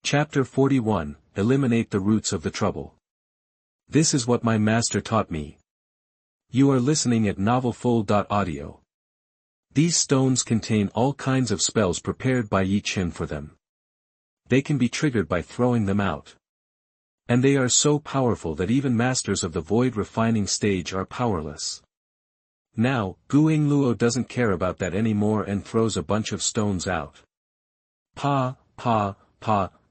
Chapter 41, Eliminate the Roots of the Trouble. This is what my master taught me. You are listening at novelfull.audio. These stones contain all kinds of spells prepared by Ye Chen for them. They can be triggered by throwing them out. And they are so powerful that even masters of the void refining stage are powerless. Now, Xuanhuan doesn't care about that anymore and throws a bunch of stones out. Pa,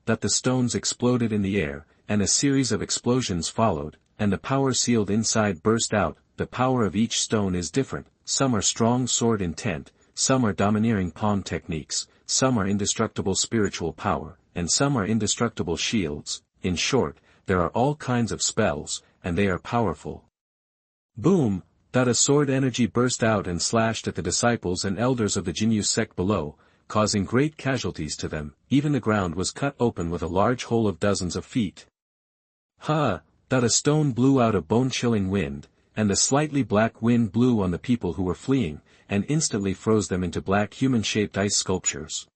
that the stones exploded in the air, and a series of explosions followed, and the power sealed inside burst out. The power of each stone is different, some are strong sword intent, some are domineering palm techniques, some are indestructible spiritual power, and some are indestructible shields. In short, there are all kinds of spells, and they are powerful. Boom! A sword energy burst out and slashed at the disciples and elders of the Jinyu sect below, causing great casualties to them. Even the ground was cut open with a large hole of dozens of feet. A stone blew out a bone-chilling wind, and the slightly black wind blew on the people who were fleeing, and instantly froze them into black human-shaped ice sculptures.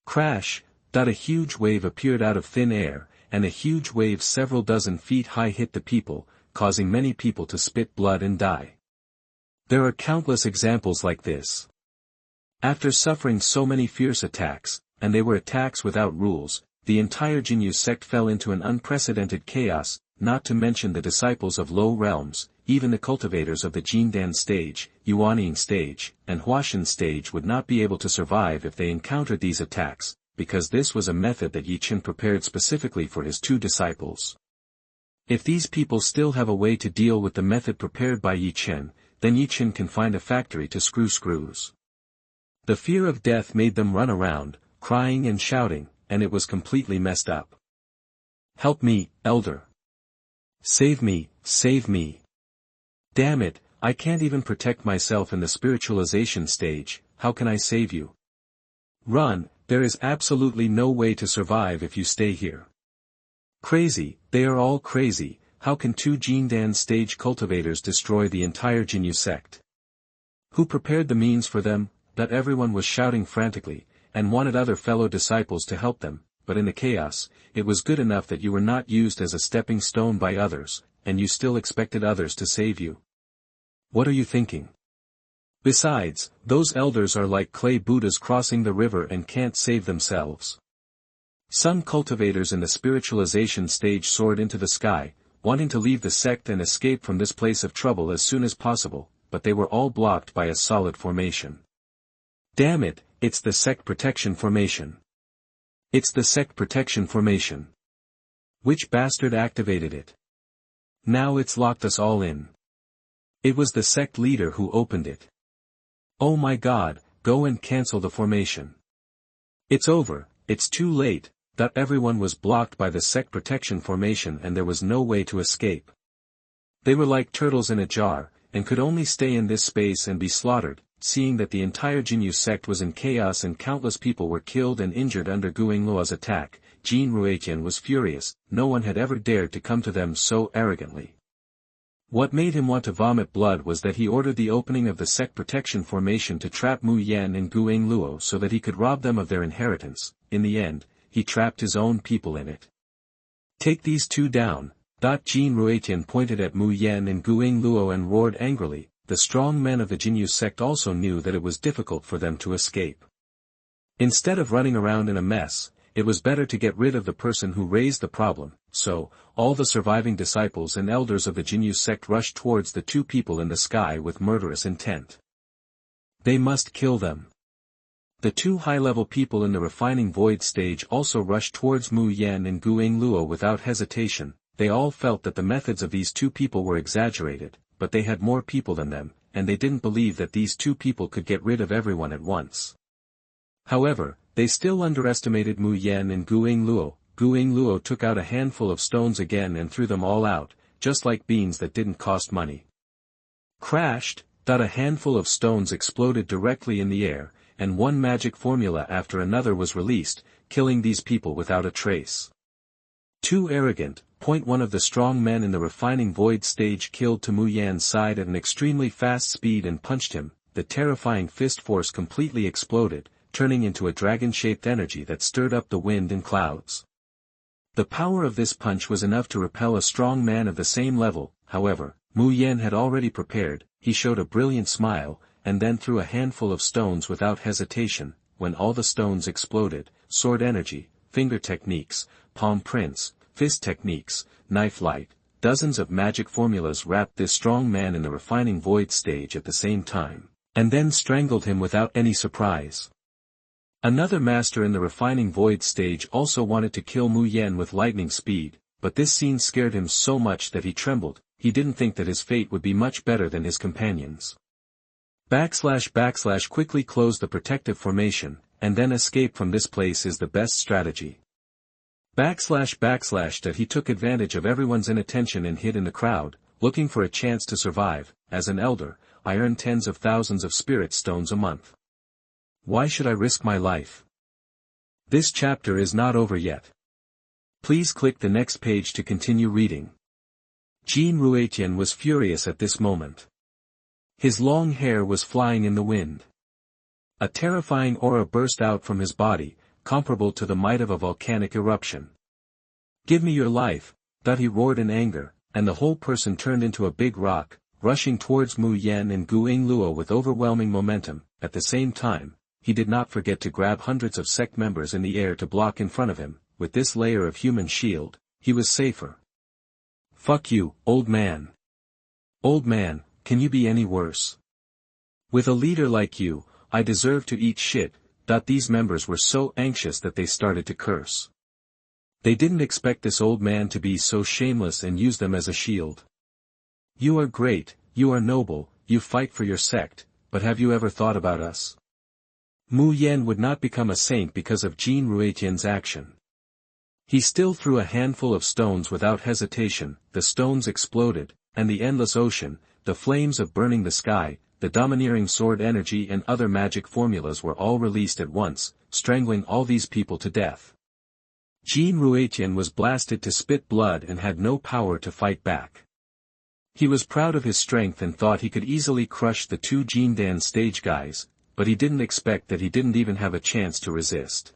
Crash! A huge wave appeared out of thin air, and a huge wave several dozen feet high hit the people, causing many people to spit blood and die. There are countless examples like this. After suffering so many fierce attacks, and they were attacks without rules, the entire Jinyu sect fell into an unprecedented chaos, not to mention the disciples of low realms, even the cultivators of the Jindan stage, Yuanying stage, and Huashan stage would not be able to survive if they encountered these attacks, because this was a method that Ye Chen prepared specifically for his two disciples. If these people still have a way to deal with the method prepared by Ye Chen, then Ye Chen can find a factory to screw screws. The fear of death made them run around, crying and shouting, and it was completely messed up. Help me, elder. Save me, save me. Damn it, I can't even protect myself in the spiritualization stage, how can I save you? Run, there is absolutely no way to survive if you stay here. Crazy, they are all crazy, how can two Jindan stage cultivators destroy the entire Jinyu sect? Who prepared the means for them? That everyone was shouting frantically, and wanted other fellow disciples to help them, but in the chaos, it was good enough that you were not used as a stepping stone by others, and you still expected others to save you. What are you thinking? Besides, those elders are like clay Buddhas crossing the river and can't save themselves. Some cultivators in the spiritualization stage soared into the sky, wanting to leave the sect and escape from this place of trouble as soon as possible, but they were all blocked by a solid formation. Damn it, it's the sect protection formation. It's the sect protection formation. Which bastard activated it? Now it's locked us all in. It was the sect leader who opened it. Oh my god, go and cancel the formation. It's over, it's too late. Everyone was blocked by the sect protection formation and there was no way to escape. They were like turtles in a jar, and could only stay in this space and be slaughtered. Seeing that the entire Jinyu sect was in chaos and countless people were killed and injured under Xuanhuan's attack, Xuanhuan was furious. No one had ever dared to come to them so arrogantly. What made him want to vomit blood was that he ordered the opening of the sect protection formation to trap Mu Yan and Xuanhuan so that he could rob them of their inheritance. In the end, he trapped his own people in it. Take these two down. Xuanhuan pointed at Mu Yan and Xuanhuan and roared angrily. The strong men of the Jinyu sect also knew that it was difficult for them to escape. Instead of running around in a mess, it was better to get rid of the person who raised the problem, so, all the surviving disciples and elders of the Jinyu sect rushed towards the two people in the sky with murderous intent. They must kill them. The two high-level people in the refining void stage also rushed towards Mu Yan and Xuanhuan without hesitation. They all felt that the methods of these two people were exaggerated, but they had more people than them, and they didn't believe that these two people could get rid of everyone at once. However, they still underestimated Mu Yan and Xuanhuan. Xuanhuan took out a handful of stones again and threw them all out, just like beans that didn't cost money. Crashed, a handful of stones exploded directly in the air, and one magic formula after another was released, killing these people without a trace. Too arrogant. One of the strong men in the refining void stage killed to Mu Yan's side at an extremely fast speed and punched him. The terrifying fist force completely exploded, turning into a dragon-shaped energy that stirred up the wind and clouds. The power of this punch was enough to repel a strong man of the same level. However, Mu Yan had already prepared. He showed a brilliant smile, and then threw a handful of stones without hesitation. When all the stones exploded, sword energy, finger techniques, palm prints, fist techniques, knife light, dozens of magic formulas wrapped this strong man in the refining void stage at the same time, and then strangled him without any surprise. Another master in the refining void stage also wanted to kill Mu Yan with lightning speed, but this scene scared him so much that he trembled. He didn't think that his fate would be much better than his companions. / quickly close the protective formation, and then escape from this place is the best strategy. / that he took advantage of everyone's inattention and hid in the crowd, looking for a chance to survive. As an elder, I earn tens of thousands of spirit stones a month. Why should I risk my life? This chapter is not over yet. Please click the next page to continue reading. Ye Chen was furious at this moment. His long hair was flying in the wind. A terrifying aura burst out from his body, comparable to the might of a volcanic eruption. "Give me your life," he roared in anger, and the whole person turned into a big rock, rushing towards Mu Yan and Gu Yingluo with overwhelming momentum. At the same time, he did not forget to grab hundreds of sect members in the air to block in front of him. With this layer of human shield, he was safer. "Fuck you, old man. Old man, can you be any worse? With a leader like you, I deserve to eat shit." These members were so anxious that they started to curse. They didn't expect this old man to be so shameless and use them as a shield. "You are great, you are noble, you fight for your sect, but have you ever thought about us?" Mu Yan would not become a saint because of Ye Chen action. He still threw a handful of stones without hesitation. The stones exploded, and the endless ocean, the flames of burning the sky, the domineering sword energy and other magic formulas were all released at once, strangling all these people to death. Ye Chen was blasted to spit blood and had no power to fight back. He was proud of his strength and thought he could easily crush the two Jindan stage guys, but he didn't expect that he didn't even have a chance to resist.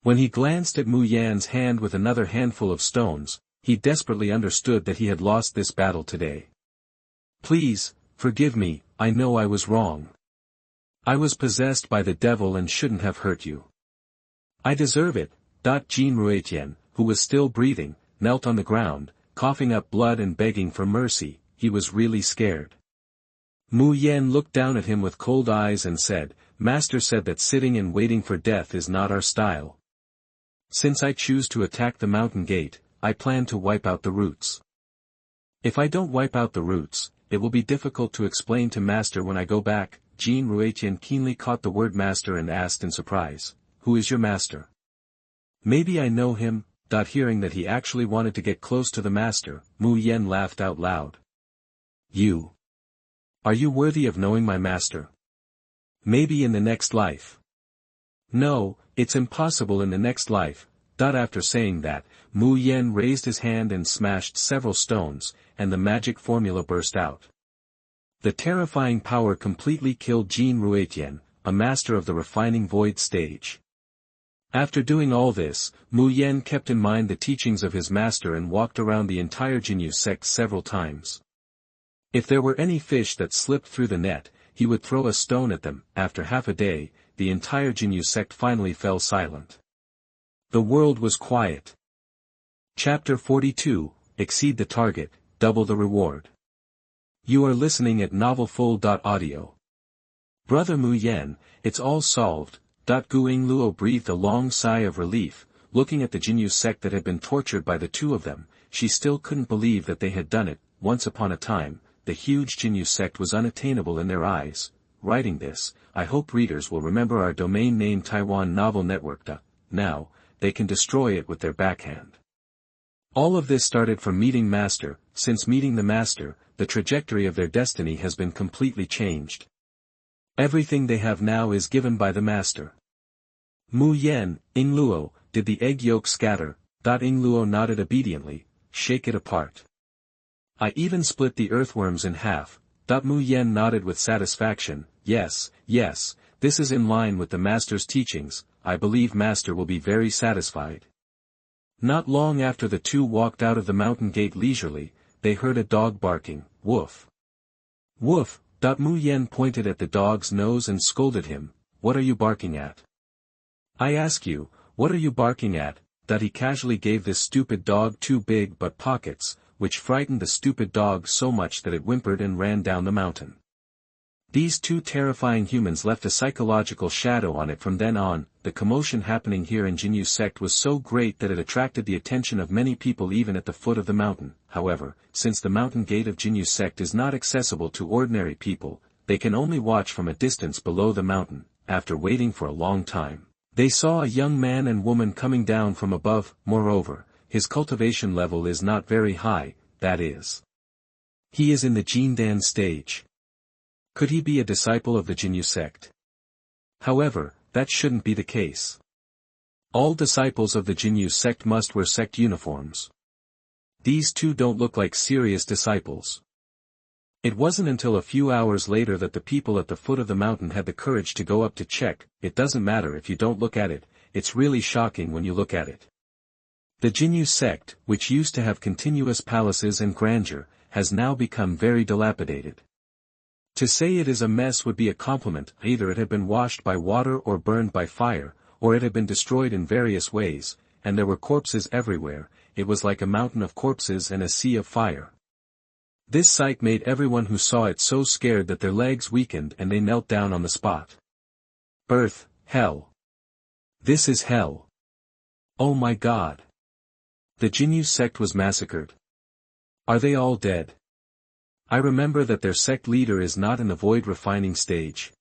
When he glanced at Mu Yan's hand with another handful of stones, he desperately understood that he had lost this battle today. "Please, forgive me, I know I was wrong. I was possessed by the devil and shouldn't have hurt you. I deserve it." Ye Chen, who was still breathing, knelt on the ground, coughing up blood and begging for mercy. He was really scared. Mu Yan looked down at him with cold eyes and said, "Master said that sitting and waiting for death is not our style. Since I choose to attack the mountain gate, I plan to wipe out the roots. If I don't wipe out the roots, it will be difficult to explain to Master when I go back." Ye Chen keenly caught the word master and asked in surprise, "Who is your master?" "Maybe I know him." Hearing that he actually wanted to get close to the master, Mu Yan laughed out loud. "You? Are you worthy of knowing my master? Maybe in the next life." "No, it's impossible in the next life." After saying that, Mu Yan raised his hand and smashed several stones, and the magic formula burst out. The terrifying power completely killed Ye Chen, a master of the refining void stage. After doing all this, Mu Yan kept in mind the teachings of his master and walked around the entire Jinyu sect several times. If there were any fish that slipped through the net, he would throw a stone at them. After half a day, the entire Jinyu sect finally fell silent. The world was quiet. Chapter 42, Exceed the Target, Double the Reward. You are listening at novelfull.audio. "Brother Mu Yan, it's all solved." Gu Yingluo breathed a long sigh of relief, looking at the Jinyu sect that had been tortured by the two of them. She still couldn't believe that they had done it. Once upon a time, the huge Jinyu sect was unattainable in their eyes. Writing this, I hope readers will remember our domain name Taiwan Novel Network. Now, they can destroy it with their backhand. All of this started from meeting Master. Since meeting the Master, the trajectory of their destiny has been completely changed. Everything they have now is given by the Master. Mu Yan, Yingluo, did the egg yolk scatter? Yingluo nodded obediently. Shake it apart. I even split the earthworms in half. Mu Yan nodded with satisfaction. Yes, yes, this is in line with the Master's teachings. I believe Master will be very satisfied. Not long after the two walked out of the mountain gate leisurely, they heard a dog barking, "Woof! Woof!" Mu Yen pointed at the dog's nose and scolded him, "What are you barking at? I ask you, what are you barking at?" He casually gave this stupid dog two big butt pockets, which frightened the stupid dog so much that it whimpered and ran down the mountain. These two terrifying humans left a psychological shadow on it from then on. The commotion happening here in Jinyu sect was so great that it attracted the attention of many people even at the foot of the mountain. However, since the mountain gate of Jinyu sect is not accessible to ordinary people, they can only watch from a distance below the mountain. After waiting for a long time, they saw a young man and woman coming down from above. Moreover, his cultivation level is not very high, that is, he is in the Jindan stage. Could he be a disciple of the Jinyu sect? However, that shouldn't be the case. All disciples of the Jinyu sect must wear sect uniforms. These two don't look like serious disciples. It wasn't until a few hours later that the people at the foot of the mountain had the courage to go up to check. It doesn't matter if you don't look at it, it's really shocking when you look at it. The Jinyu sect, which used to have continuous palaces and grandeur, has now become very dilapidated. To say it is a mess would be a compliment. Either it had been washed by water or burned by fire, or it had been destroyed in various ways, and there were corpses everywhere. It was like a mountain of corpses and a sea of fire. This sight made everyone who saw it so scared that their legs weakened and they knelt down on the spot. Earth, hell. This is hell. Oh my God. The Jinyu sect was massacred. Are they all dead? I remember that their sect leader is not in the void refining stage.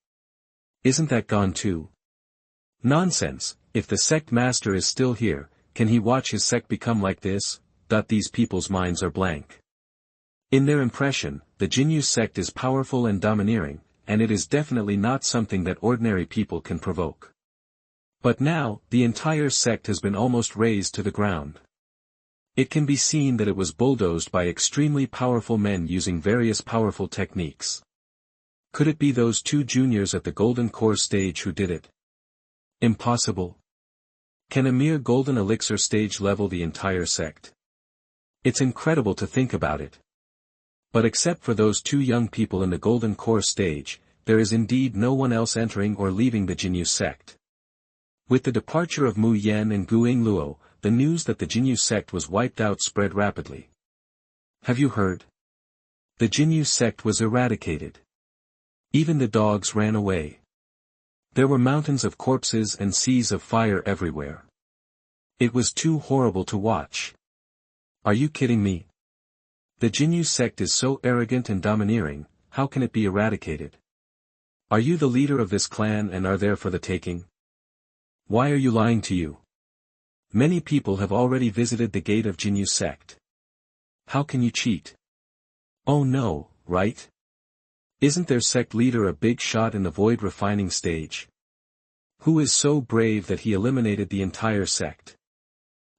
Isn't that gone too? Nonsense. If the sect master is still here, can he watch his sect become like this? These people's minds are blank. In their impression, the Jinyu sect is powerful and domineering, and it is definitely not something that ordinary people can provoke. But now, the entire sect has been almost razed to the ground. It can be seen that it was bulldozed by extremely powerful men using various powerful techniques. Could it be those two juniors at the Golden Core stage who did it? Impossible. Can a mere Golden Elixir stage level the entire sect? It's incredible to think about it. But except for those two young people in the Golden Core stage, there is indeed no one else entering or leaving the Jinyu sect. With the departure of Mu Yen and Guing Luo, the news that the Jinyu sect was wiped out spread rapidly. Have you heard? The Jinyu sect was eradicated. Even the dogs ran away. There were mountains of corpses and seas of fire everywhere. It was too horrible to watch. Are you kidding me? The Jinyu sect is so arrogant and domineering, how can it be eradicated? Are you the leader of this clan and are there for the taking? Why are you lying to you? Many people have already visited the gate of Jinyu sect. How can you cheat? Oh no, right? Isn't their sect leader a big shot in the void refining stage? Who is so brave that he eliminated the entire sect?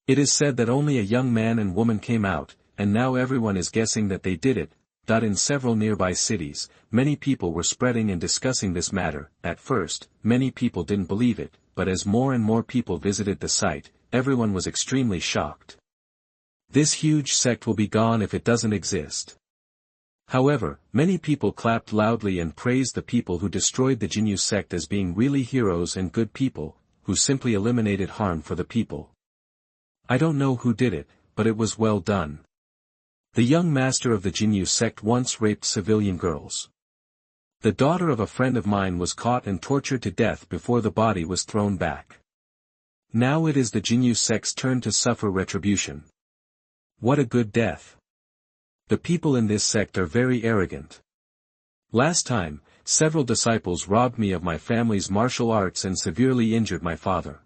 It is said that only a young man and woman came out, and now everyone is guessing that they did it. In several nearby cities, many people were spreading and discussing this matter. At first, many people didn't believe it, but as more and more people visited the site, everyone was extremely shocked. This huge sect will be gone if it doesn't exist. However, many people clapped loudly and praised the people who destroyed the Jinyu sect as being really heroes and good people, who simply eliminated harm for the people. I don't know who did it, but it was well done. The young master of the Jinyu sect once raped civilian girls. The daughter of a friend of mine was caught and tortured to death before the body was thrown back. Now it is the Jinyu sect's turn to suffer retribution. What a good death. The people in this sect are very arrogant. Last time, several disciples robbed me of my family's martial arts and severely injured my father.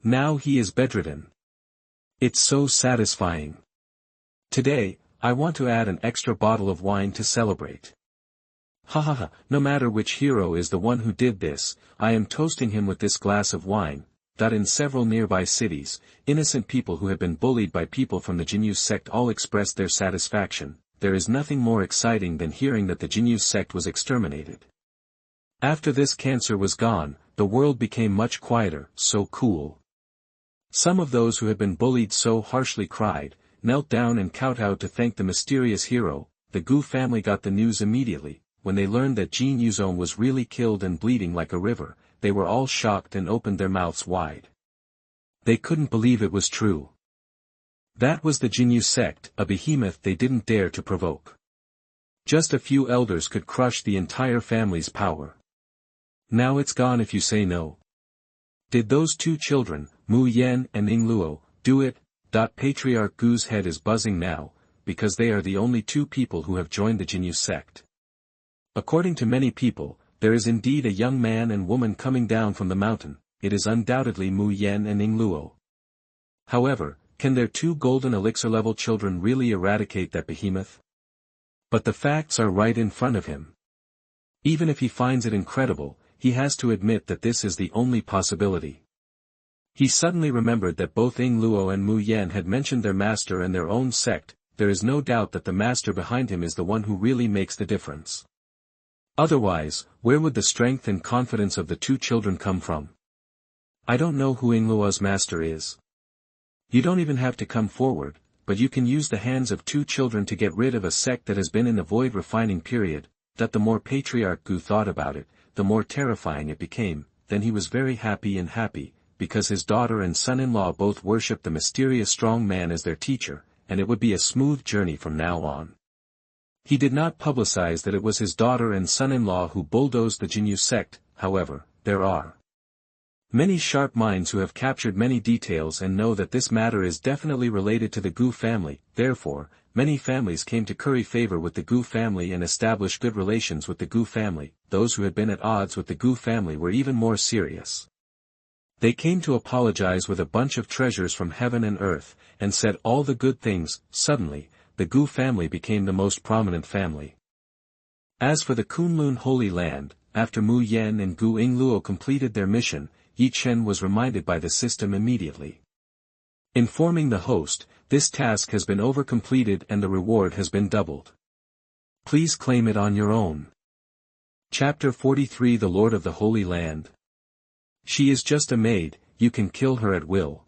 Now he is bedridden. It's so satisfying. Today, I want to add an extra bottle of wine to celebrate. Ha ha ha, no matter which hero is the one who did this, I am toasting him with this glass of wine. In several nearby cities, innocent people who had been bullied by people from the Jinyu sect all expressed their satisfaction. There is nothing more exciting than hearing that the Jinyu sect was exterminated. After this cancer was gone, the world became much quieter. So cool. Some of those who had been bullied so harshly cried, knelt down and kowtowed to thank the mysterious hero. The Gu family got the news immediately. When they learned that Jin Yuzong was really killed and bleeding like a river, they were all shocked and opened their mouths wide. They couldn't believe it was true. That was the Jinyu sect, a behemoth they didn't dare to provoke. Just a few elders could crush the entire family's power. Now it's gone if you say no. Did those two children, Mu Yan and Ing Luo, do it? Patriarch Gu's head is buzzing now, because they are the only two people who have joined the Jinyu sect. According to many people, there is indeed a young man and woman coming down from the mountain. It is undoubtedly Mu Yan and Ing Luo. However, can their two golden elixir-level children really eradicate that behemoth? But the facts are right in front of him. Even if he finds it incredible, he has to admit that this is the only possibility. He suddenly remembered that both Ing Luo and Mu Yan had mentioned their master and their own sect. There is no doubt that the master behind him is the one who really makes the difference. Otherwise, where would the strength and confidence of the two children come from? I don't know who Ing Luo's master is. You don't even have to come forward, but you can use the hands of two children to get rid of a sect that has been in the void refining period. That the more Patriarch Gu thought about it, the more terrifying it became. Then he was very happy, because his daughter and son-in-law both worshipped the mysterious strong man as their teacher, and it would be a smooth journey from now on. He did not publicize that it was his daughter and son-in-law who bulldozed the Jinyu sect. However, there are many sharp minds who have captured many details and know that this matter is definitely related to the Gu family. Therefore, many families came to curry favor with the Gu family and establish good relations with the Gu family. Those who had been at odds with the Gu family were even more serious. They came to apologize with a bunch of treasures from heaven and earth, and said all the good things. Suddenly, the Gu family became the most prominent family. As for the Kunlun Holy Land, after Mu Yan and Gu Ing Luo completed their mission, Ye Chen was reminded by the system immediately. Informing the host, this task has been overcompleted and the reward has been doubled. Please claim it on your own. Chapter 43 The Lord of the Holy Land. She is just a maid, you can kill her at will.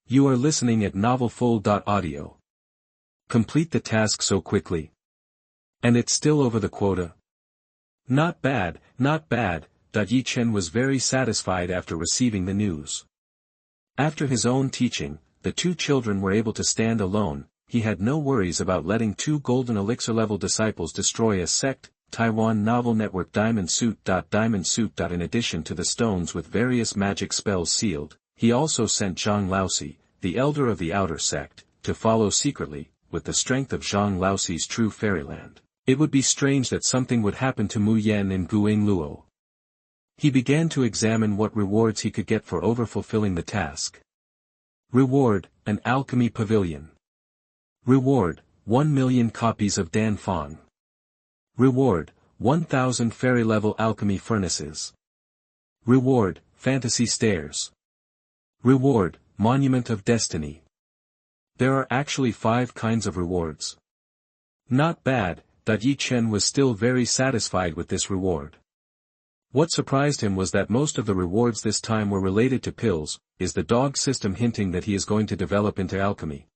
You are listening at novelfull.audio. Complete the task so quickly. And it's still over the quota. Not bad, not bad. Ye Chen was very satisfied after receiving the news. After his own teaching, the two children were able to stand alone. He had no worries about letting two golden elixir-level disciples destroy a sect. Taiwan Novel Network Diamond Suit. In addition to the stones with various magic spells sealed, he also sent Zhang Laosi, the elder of the outer sect, to follow secretly. With the strength of Zhang Laosi's true fairyland, it would be strange that something would happen to Mu Yan and Gu Ing Luo. He began to examine what rewards he could get for overfulfilling the task. Reward, an alchemy pavilion. Reward, 1,000,000 copies of Dan Fong. Reward, 1,000 fairy-level alchemy furnaces. Reward, fantasy stairs. Reward, monument of destiny. There are actually 5 kinds of rewards. Not bad. Ye Chen was still very satisfied with this reward. What surprised him was that most of the rewards this time were related to pills. Is the dog system hinting that he is going to develop into alchemy?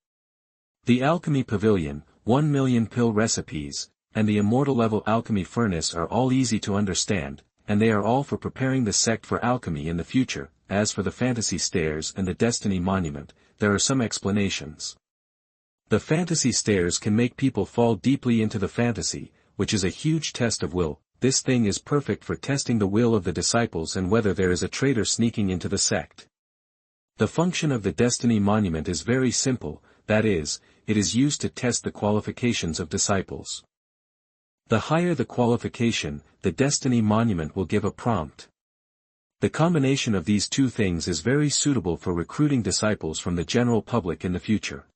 The alchemy pavilion, 1,000,000 pill recipes, and the immortal level alchemy furnace are all easy to understand, and they are all for preparing the sect for alchemy in the future. As for the fantasy stairs and the destiny monument, there are some explanations. The fantasy stairs can make people fall deeply into the fantasy, which is a huge test of will. This thing is perfect for testing the will of the disciples and whether there is a traitor sneaking into the sect. The function of the destiny monument is very simple, that is, it is used to test the qualifications of disciples. The higher the qualification, the destiny monument will give a prompt. The combination of these two things is very suitable for recruiting disciples from the general public in the future.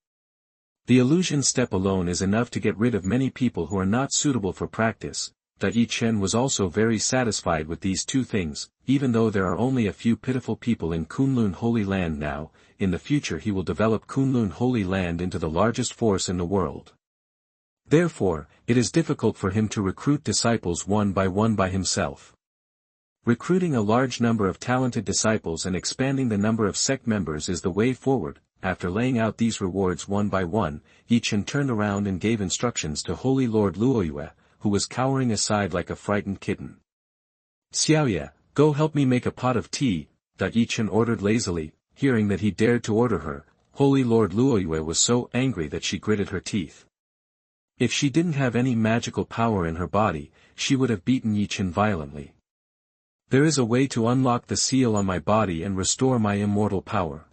The illusion step alone is enough to get rid of many people who are not suitable for practice. Ye Chen was also very satisfied with these two things. Even though there are only a few pitiful people in Kunlun Holy Land now, in the future he will develop Kunlun Holy Land into the largest force in the world. Therefore, it is difficult for him to recruit disciples one by himself. Recruiting a large number of talented disciples and expanding the number of sect members is the way forward. After laying out these rewards one by one, Ye Chen turned around and gave instructions to Holy Lord Luoyue, who was cowering aside like a frightened kitten. Xiaoyue, go help me make a pot of tea, Ye Chen ordered lazily. Hearing that he dared to order her, Holy Lord Luoyue was so angry that she gritted her teeth. If she didn't have any magical power in her body, she would have beaten Ye Chen violently. There is a way to unlock the seal on my body and restore my immortal power.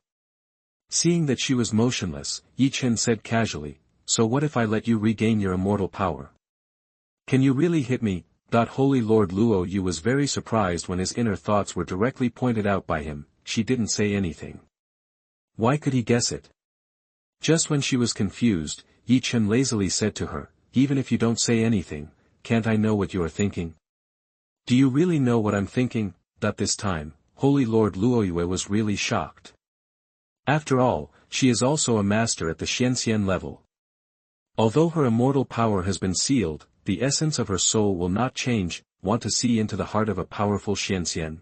Seeing that she was motionless, Ye Chen said casually, so what if I let you regain your immortal power? Can you really hit me? Holy Lord Luoyue was very surprised when his inner thoughts were directly pointed out by him. She didn't say anything. Why could he guess it? Just when she was confused, Ye Chen lazily said to her, even if you don't say anything, can't I know what you are thinking? Do you really know what I'm thinking? This time, Holy Lord Luoyue was really shocked. After all, she is also a master at the Xianxian level. Although her immortal power has been sealed, the essence of her soul will not change. Want to see into the heart of a powerful Xianxian?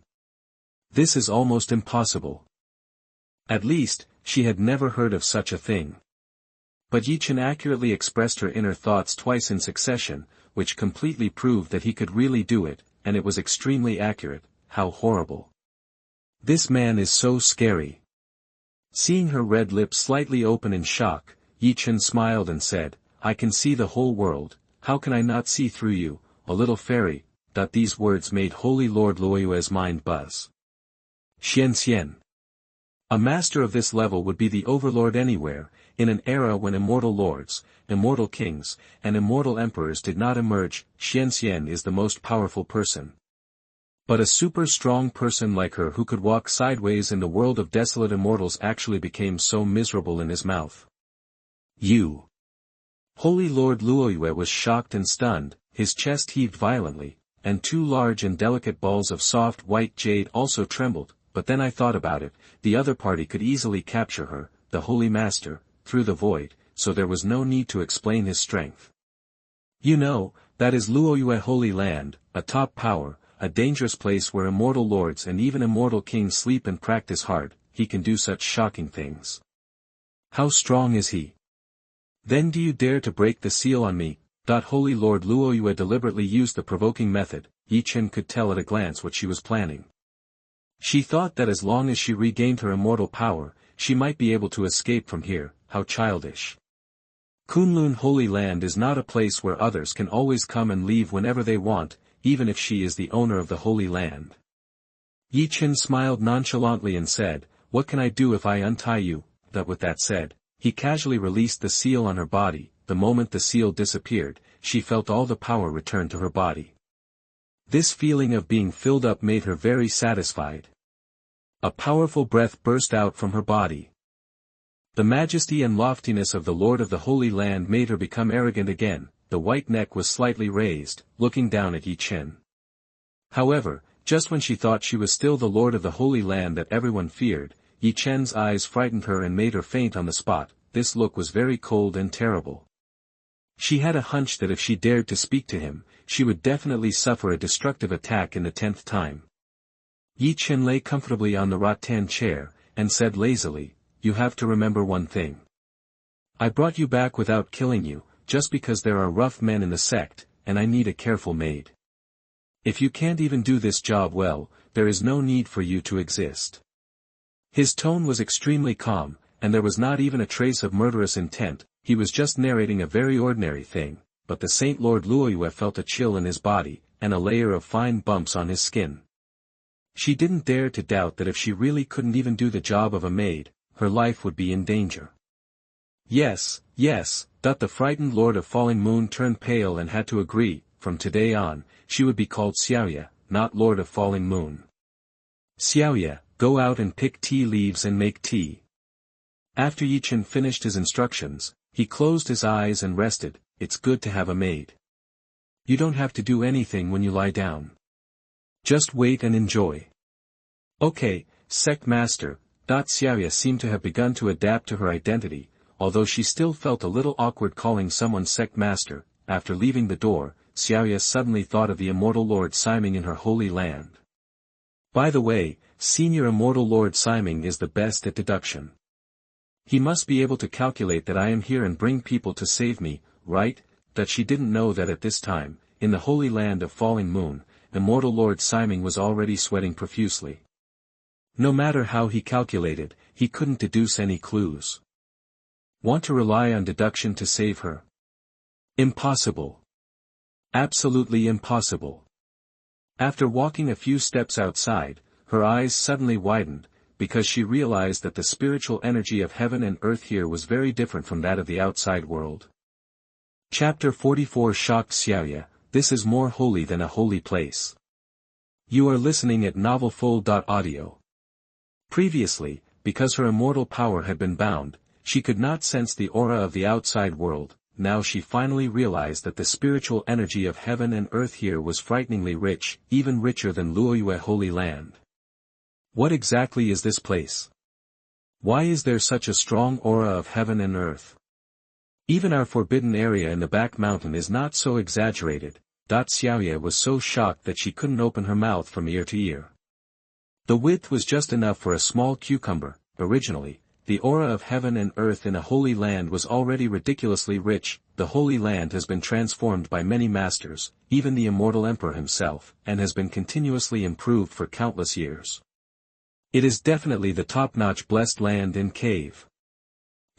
This is almost impossible. At least, she had never heard of such a thing. But Ye Chen accurately expressed her inner thoughts twice in succession, which completely proved that he could really do it, and it was extremely accurate. How horrible. This man is so scary. Seeing her red lips slightly open in shock, Ye Chen smiled and said, I can see the whole world, how can I not see through you, a little fairy? These words made Holy Lord Luoyue's mind buzz. Xianxian. A master of this level would be the overlord anywhere, in an era when immortal lords, immortal kings, and immortal emperors did not emerge. Xianxian is the most powerful person. But a super strong person like her who could walk sideways in the world of desolate immortals actually became so miserable in his mouth. You. Holy Lord Luoyue was shocked and stunned, his chest heaved violently, and two large and delicate balls of soft white jade also trembled. But then I thought about it, the other party could easily capture her, the Holy Master, through the void, so there was no need to explain his strength. You know, that is Luoyue Holy Land, a top power, a dangerous place where immortal lords and even immortal kings sleep and practice hard. He can do such shocking things. How strong is he? Then do you dare to break the seal on me? Holy Lord Luoyue deliberately used the provoking method. Ye Chen could tell at a glance what she was planning. She thought that as long as she regained her immortal power, she might be able to escape from here. How childish. Kunlun Holy Land is not a place where others can always come and leave whenever they want, even if she is the owner of the Holy Land. Ye Chen smiled nonchalantly and said, what can I do if I untie you? With that said, he casually released the seal on her body. The moment the seal disappeared, she felt all the power return to her body. This feeling of being filled up made her very satisfied. A powerful breath burst out from her body. The majesty and loftiness of the Lord of the Holy Land made her become arrogant again. The white neck was slightly raised, looking down at Ye Chen. However, just when she thought she was still the Lord of the Holy Land that everyone feared, Ye Chen's eyes frightened her and made her faint on the spot. This look was very cold and terrible. She had a hunch that if she dared to speak to him, she would definitely suffer a destructive attack in the 10th time. Ye Chen lay comfortably on the rattan chair, and said lazily, you have to remember one thing. I brought you back without killing you, just because there are rough men in the sect, and I need a careful maid. If you can't even do this job well, there is no need for you to exist. His tone was extremely calm, and there was not even a trace of murderous intent. He was just narrating a very ordinary thing, but the Saint Lord Luoyue felt a chill in his body, and a layer of fine bumps on his skin. She didn't dare to doubt that if she really couldn't even do the job of a maid, her life would be in danger. Yes, yes, the frightened Lord of Falling Moon turned pale and had to agree. From today on, she would be called Xiaoyue, not Lord of Falling Moon. Xiaoyue, go out and pick tea leaves and make tea. After Ye Chen finished his instructions, he closed his eyes and rested. It's good to have a maid. You don't have to do anything when you lie down. Just wait and enjoy. Okay, Sect Master. Xiaoyue seemed to have begun to adapt to her identity, although she still felt a little awkward calling someone Sect Master. After leaving the door, Xiaoyue suddenly thought of the immortal Lord Siming in her holy land. By the way, Senior Immortal Lord Siming is the best at deduction. He must be able to calculate that I am here and bring people to save me, right? That she didn't know that at this time, in the Holy Land of Falling Moon, Immortal Lord Siming was already sweating profusely. No matter how he calculated, he couldn't deduce any clues. Want to rely on deduction to save her? Impossible. Absolutely impossible. After walking a few steps outside, her eyes suddenly widened, because she realized that the spiritual energy of heaven and earth here was very different from that of the outside world. Chapter 44 Shocked Xiaoyue, This is more holy than a holy place. You are listening at novelfull.audio. Previously, because her immortal power had been bound, she could not sense the aura of the outside world. Now she finally realized that the spiritual energy of heaven and earth here was frighteningly rich, even richer than Luoyue Holy Land. What exactly is this place? Why is there such a strong aura of heaven and earth? Even our forbidden area in the back mountain is not so exaggerated. Xiaoyue was so shocked that she couldn't open her mouth from ear to ear. The width was just enough for a small cucumber. Originally, the aura of heaven and earth in a holy land was already ridiculously rich. The Holy Land has been transformed by many masters, even the Immortal Emperor himself, and has been continuously improved for countless years. It is definitely the top-notch blessed land in cave.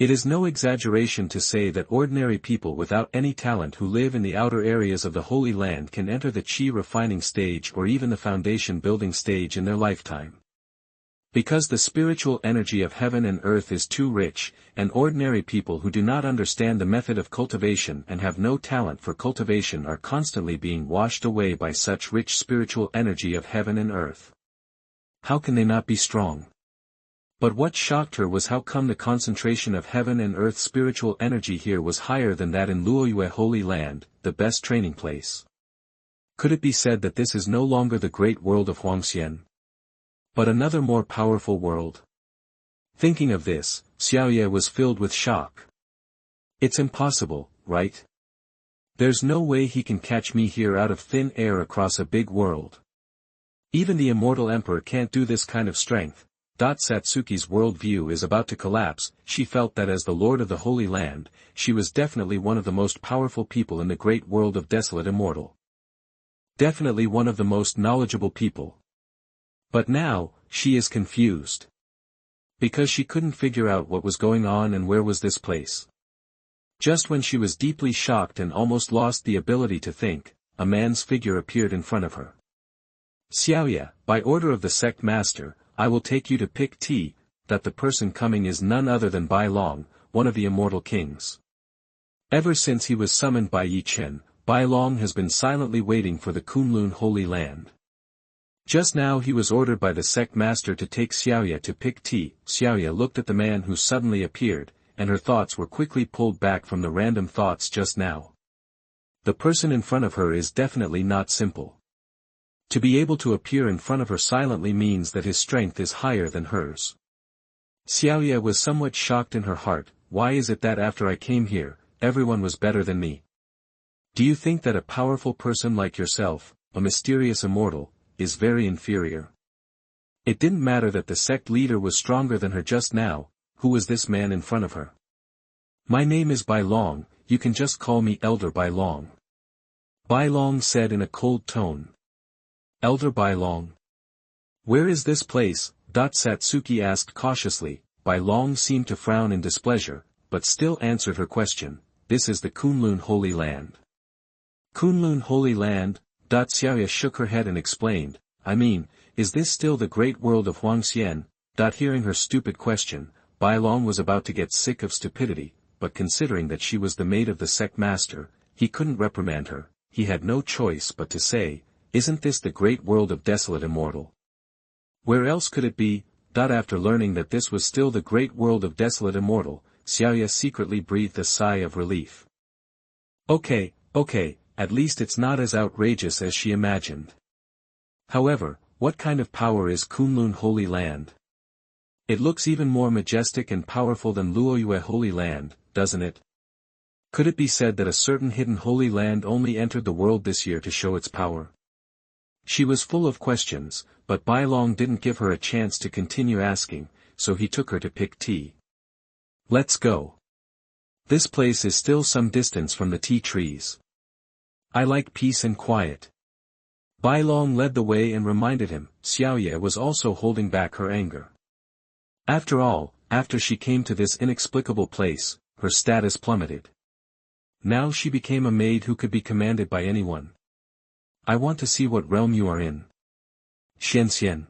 It is no exaggeration to say that ordinary people without any talent who live in the outer areas of the Holy Land can enter the Qi refining stage or even the foundation building stage in their lifetime. Because the spiritual energy of heaven and earth is too rich, and ordinary people who do not understand the method of cultivation and have no talent for cultivation are constantly being washed away by such rich spiritual energy of heaven and earth. How can they not be strong? But what shocked her was how come the concentration of heaven and earth spiritual energy here was higher than that in Luoyue Holy Land, the best training place. Could it be said that this is no longer the great world of Huangxian, but another more powerful world? Thinking of this, Xiaoyue was filled with shock. It's impossible, right? There's no way he can catch me here out of thin air across a big world. Even the Immortal Emperor can't do this kind of strength. Satsuki's worldview is about to collapse. She felt that as the Lord of the Holy Land, she was definitely one of the most powerful people in the great world of Desolate Immortal. Definitely one of the most knowledgeable people. But now, she is confused. Because she couldn't figure out what was going on and where was this place. Just when she was deeply shocked and almost lost the ability to think, a man's figure appeared in front of her. Xiaoyue, by order of the sect master, I will take you to pick tea. That the person coming is none other than Bai Long, one of the immortal kings. Ever since he was summoned by Ye Chen, Bai Long has been silently waiting for the Kunlun Holy Land. Just now he was ordered by the sect master to take Xiaoyue to pick tea. Xiaoyue looked at the man who suddenly appeared, and her thoughts were quickly pulled back from the random thoughts just now. The person in front of her is definitely not simple. To be able to appear in front of her silently means that his strength is higher than hers. Xiaoyue was somewhat shocked in her heart. Why is it that after I came here, everyone was better than me? Do you think that a powerful person like yourself, a mysterious immortal, is very inferior? It didn't matter that the sect leader was stronger than her just now. Who was this man in front of her? My name is Bai Long, you can just call me Elder Bai Long. Bai Long said in a cold tone. Elder Bai Long. Where is this place? Satsuki asked cautiously. Bai Long seemed to frown in displeasure, but still answered her question. This is the Kunlun Holy Land. Kunlun Holy Land? Xiaoyue shook her head and explained, I mean, is this still the great world of Huangxian? Hearing her stupid question, Bai Long was about to get sick of stupidity, but considering that she was the maid of the sect master, he couldn't reprimand her. He had no choice but to say, isn't this the great world of Desolate Immortal? Where else could it be? After learning that this was still the great world of Desolate Immortal, Xiaoyue secretly breathed a sigh of relief. Okay, at least it's not as outrageous as she imagined. However, what kind of power is Kunlun Holy Land? It looks even more majestic and powerful than Luoyue Holy Land, doesn't it? Could it be said that a certain hidden holy land only entered the world this year to show its power? She was full of questions, but Bai Long didn't give her a chance to continue asking, so he took her to pick tea. Let's go. This place is still some distance from the tea trees. I like peace and quiet. Bai Long led the way and reminded him, Xiaoyue was also holding back her anger. After all, after she came to this inexplicable place, her status plummeted. Now she became a maid who could be commanded by anyone. I want to see what realm you are in. Xian.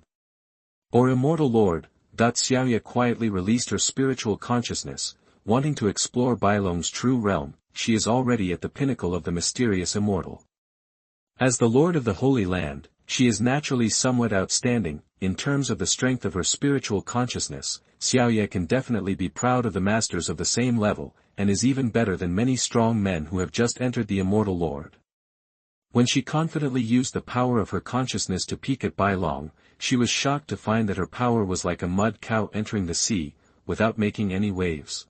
Or Immortal Lord. Xiaoyue quietly released her spiritual consciousness, wanting to explore Bai Long's true realm. She is already at the pinnacle of the mysterious immortal. As the Lord of the Holy Land, she is naturally somewhat outstanding. In terms of the strength of her spiritual consciousness, Xiaoyue can definitely be proud of the masters of the same level, and is even better than many strong men who have just entered the Immortal Lord. When she confidently used the power of her consciousness to peek at Bai Long, she was shocked to find that her power was like a mud cow entering the sea, without making any waves.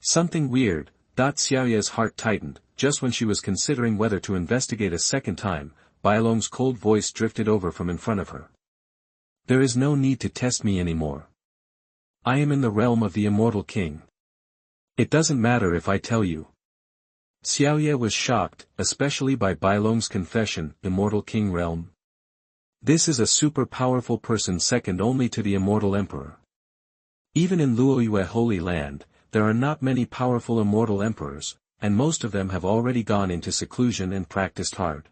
Something weird. Xiaoyue's heart tightened. Just when she was considering whether to investigate a second time, Bai Long's cold voice drifted over from in front of her. There is no need to test me anymore. I am in the realm of the Immortal King. It doesn't matter if I tell you. Xiaoyue was shocked, especially by Bai Long's confession, Immortal King realm. This is a super powerful person second only to the Immortal Emperor. Even in Luoyue Holy Land, there are not many powerful Immortal Emperors, and most of them have already gone into seclusion and practiced hard.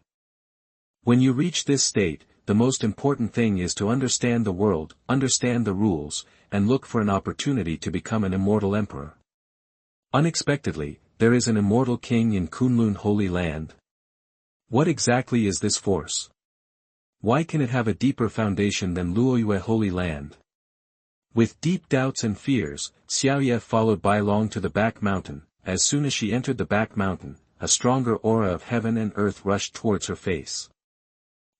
When you reach this state, the most important thing is to understand the world, understand the rules, and look for an opportunity to become an Immortal Emperor. Unexpectedly, there is an Immortal King in Kunlun Holy Land. What exactly is this force? Why can it have a deeper foundation than Luoyue Holy Land? With deep doubts and fears, Xiaoyue followed Bai Long to the back mountain. As soon as she entered the back mountain, a stronger aura of heaven and earth rushed towards her face.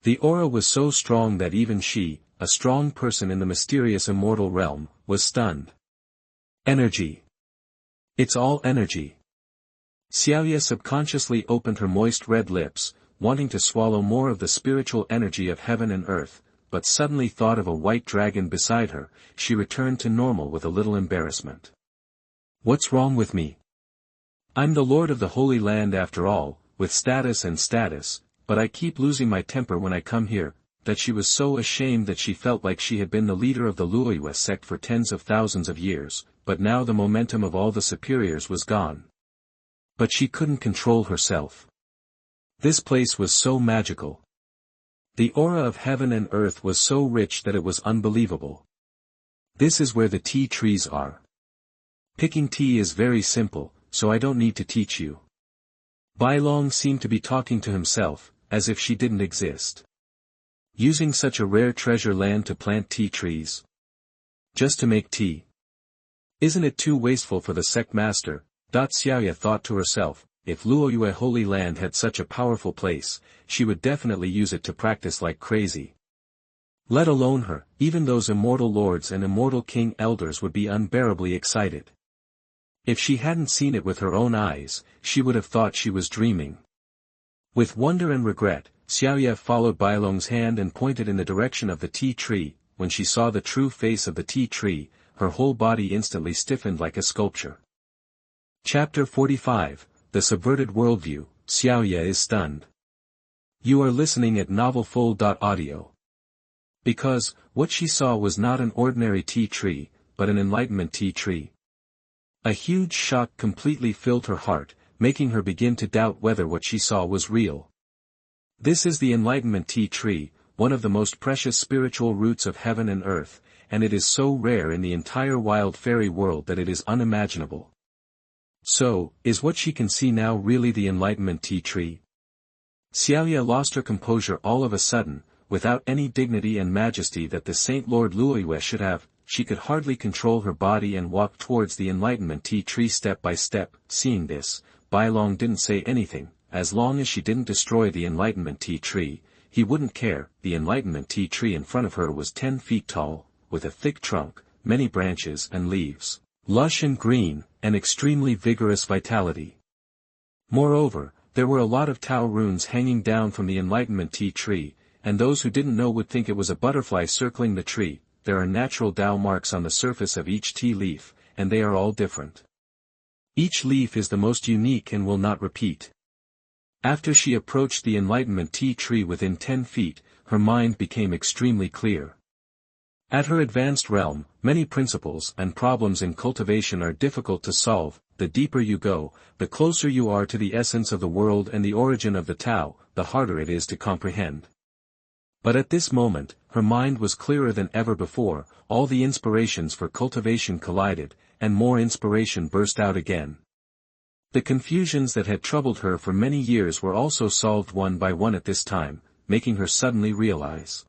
The aura was so strong that even she, a strong person in the mysterious immortal realm, was stunned. Energy. It's all energy. Xiaoyue subconsciously opened her moist red lips, wanting to swallow more of the spiritual energy of heaven and earth, but suddenly thought of a white dragon beside her. She returned to normal with a little embarrassment. What's wrong with me? I'm the Lord of the Holy Land after all, with status, but I keep losing my temper when I come here. That she was so ashamed that she felt like she had been the leader of the Luoyue sect for tens of thousands of years, but now the momentum of all the superiors was gone. But she couldn't control herself. This place was so magical. The aura of heaven and earth was so rich that it was unbelievable. This is where the tea trees are. Picking tea is very simple, so I don't need to teach you. Bai Long seemed to be talking to himself, as if she didn't exist. Using such a rare treasure land to plant tea trees. Just to make tea. Isn't it too wasteful for the sect master? Xiaoyue thought to herself, if Luoyue Holy Land had such a powerful place, she would definitely use it to practice like crazy. Let alone her, even those immortal lords and immortal king elders would be unbearably excited. If she hadn't seen it with her own eyes, she would have thought she was dreaming. With wonder and regret, Xiaoyue followed Bai Long's hand and pointed in the direction of the tea tree. When she saw the true face of the tea tree, her whole body instantly stiffened like a sculpture. Chapter 45, The Subverted Worldview. Xiaoyue is stunned. You are listening at novelfull.audio. Because, what she saw was not an ordinary tea tree, but an enlightenment tea tree. A huge shock completely filled her heart, making her begin to doubt whether what she saw was real. This is the enlightenment tea tree, one of the most precious spiritual roots of heaven and earth, and it is so rare in the entire wild fairy world that it is unimaginable. So, is what she can see now really the enlightenment tea tree? Xiaoyue lost her composure all of a sudden, without any dignity and majesty that the Saint Lord Luoyue should have. She could hardly control her body and walk towards the enlightenment tea tree step by step. Seeing this, Bai Long didn't say anything. As long as she didn't destroy the enlightenment tea tree, he wouldn't care. The enlightenment tea tree in front of her was 10 feet tall, with a thick trunk, many branches and leaves, lush and green, and extremely vigorous vitality. Moreover, there were a lot of Tao runes hanging down from the enlightenment tea tree, and those who didn't know would think it was a butterfly circling the tree. There are natural Tao marks on the surface of each tea leaf, and they are all different. Each leaf is the most unique and will not repeat. After she approached the enlightenment tea tree within 10 feet, her mind became extremely clear. At her advanced realm, many principles and problems in cultivation are difficult to solve. The deeper you go, the closer you are to the essence of the world and the origin of the Tao, the harder it is to comprehend. But at this moment, her mind was clearer than ever before. All the inspirations for cultivation collided, and more inspiration burst out again. The confusions that had troubled her for many years were also solved one by one at this time, making her suddenly realize.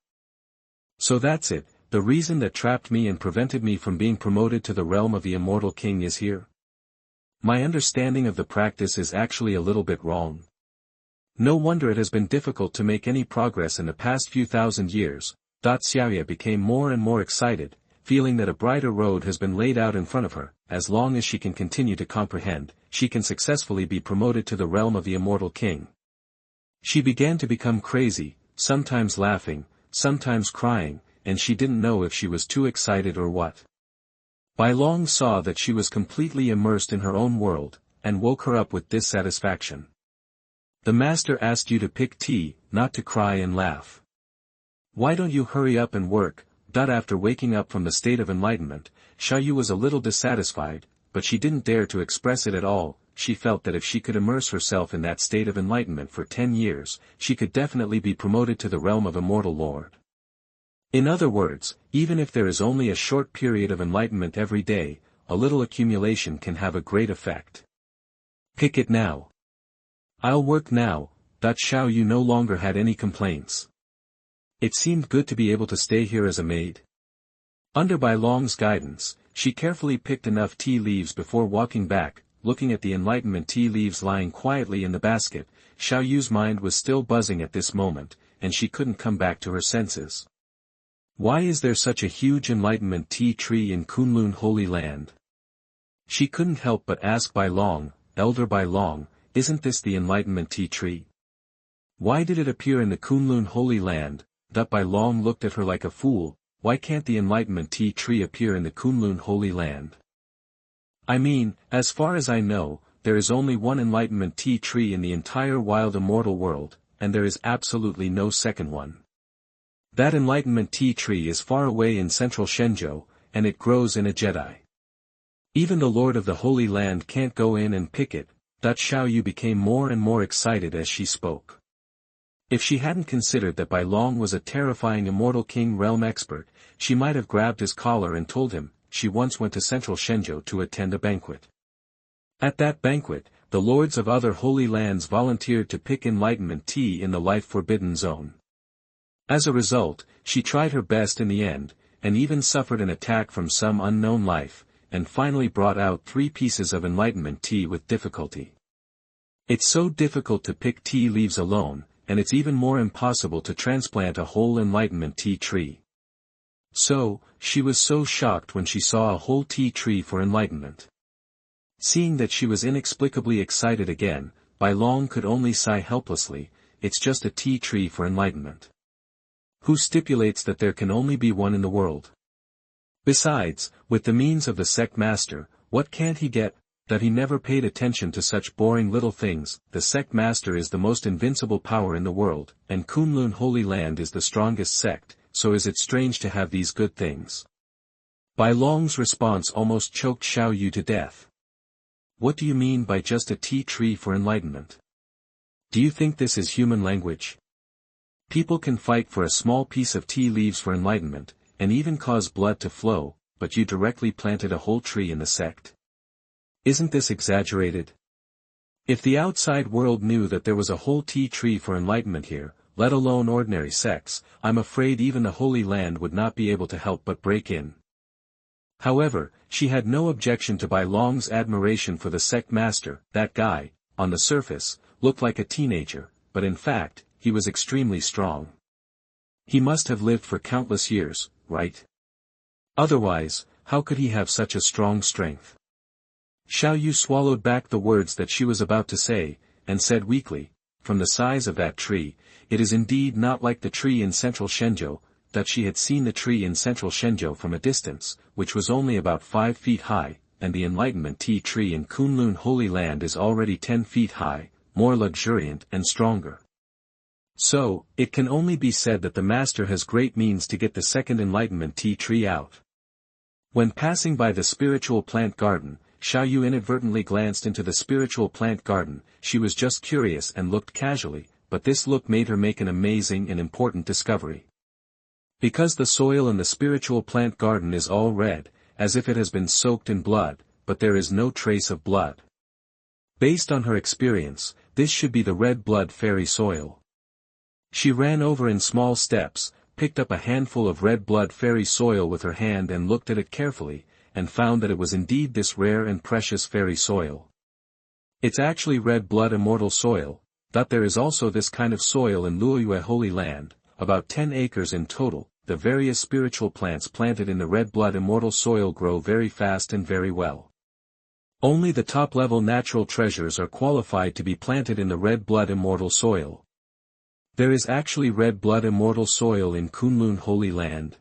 So that's it, the reason that trapped me and prevented me from being promoted to the realm of the Immortal King is here. My understanding of the practice is actually a little bit wrong. No wonder it has been difficult to make any progress in the past few thousand years. Xiaoyue became more and more excited, feeling that a brighter road has been laid out in front of her. As long as she can continue to comprehend, she can successfully be promoted to the realm of the Immortal King. She began to become crazy, sometimes laughing, sometimes crying, and she didn't know if she was too excited or what. Bai Long saw that she was completely immersed in her own world, and woke her up with dissatisfaction. The master asked you to pick tea, not to cry and laugh. Why don't you hurry up and work? After waking up from the state of enlightenment, Xiaoyue was a little dissatisfied, but she didn't dare to express it at all. She felt that if she could immerse herself in that state of enlightenment for 10 years, she could definitely be promoted to the realm of Immortal Lord. In other words, even if there is only a short period of enlightenment every day, a little accumulation can have a great effect. Pick it now. I'll work now. Xiaoyue no longer had any complaints. It seemed good to be able to stay here as a maid. Under Bai Long's guidance, she carefully picked enough tea leaves before walking back, looking at the enlightenment tea leaves lying quietly in the basket. Xiaoyue's mind was still buzzing at this moment, and she couldn't come back to her senses. Why is there such a huge enlightenment tea tree in Kunlun Holy Land? She couldn't help but ask Bai Long, Elder Bai Long, isn't this the enlightenment tea tree? Why did it appear in the Kunlun Holy Land? Bai Long looked at her like a fool. Why can't the enlightenment tea tree appear in the Kunlun Holy Land? I mean, as far as I know, there is only one enlightenment tea tree in the entire wild immortal world, and there is absolutely no second one. That enlightenment tea tree is far away in central Shenzhou, and it grows in a Jedi. Even the Lord of the Holy Land can't go in and pick it. Xiaoyue became more and more excited as she spoke. If she hadn't considered that Bai Long was a terrifying Immortal King realm expert, she might have grabbed his collar and told him. She once went to central Shenzhou to attend a banquet. At that banquet, the lords of other holy lands volunteered to pick enlightenment tea in the life-forbidden zone. As a result, she tried her best in the end, and even suffered an attack from some unknown life, and finally brought out 3 pieces of enlightenment tea with difficulty. It's so difficult to pick tea leaves alone, and it's even more impossible to transplant a whole enlightenment tea tree. So, she was so shocked when she saw a whole tea tree for enlightenment. Seeing that she was inexplicably excited again, Bai Long could only sigh helplessly. It's just a tea tree for enlightenment. Who stipulates that there can only be one in the world? Besides, with the means of the sect master, what can't he get? That he never paid attention to such boring little things. The sect master is the most invincible power in the world, and Kunlun Holy Land is the strongest sect, so is it strange to have these good things? Bai Long's response almost choked Xiaoyue to death. What do you mean by just a tea tree for enlightenment? Do you think this is human language? People can fight for a small piece of tea leaves for enlightenment, and even cause blood to flow, but you directly planted a whole tree in the sect. Isn't this exaggerated? If the outside world knew that there was a whole tea tree for enlightenment here, let alone ordinary sects, I'm afraid even the Holy Land would not be able to help but break in. However, she had no objection to Bai Long's admiration for the sect master. That guy, on the surface, looked like a teenager, but in fact, he was extremely strong. He must have lived for countless years, right? Otherwise, how could he have such a strong strength? Xiaoyue swallowed back the words that she was about to say, and said weakly, from the size of that tree, it is indeed not like the tree in central Shenzhou, that she had seen the tree in central Shenzhou from a distance, which was only about 5 feet high, and the Enlightenment tea tree in Kunlun Holy Land is already 10 feet high, more luxuriant and stronger. So, it can only be said that the master has great means to get the second Enlightenment tea tree out. When passing by the spiritual plant garden, Xiaoyue inadvertently glanced into the spiritual plant garden. She was just curious and looked casually, but this look made her make an amazing and important discovery. Because the soil in the spiritual plant garden is all red, as if it has been soaked in blood, but there is no trace of blood. Based on her experience, this should be the red blood fairy soil. She ran over in small steps, picked up a handful of red blood fairy soil with her hand and looked at it carefully, and found that it was indeed this rare and precious fairy soil. It's actually red blood immortal soil, that there is also this kind of soil in Luoyue Holy Land, about 10 acres in total. The various spiritual plants planted in the red blood immortal soil grow very fast and very well. Only the top-level natural treasures are qualified to be planted in the red blood immortal soil. There is actually red blood immortal soil in Kunlun Holy Land.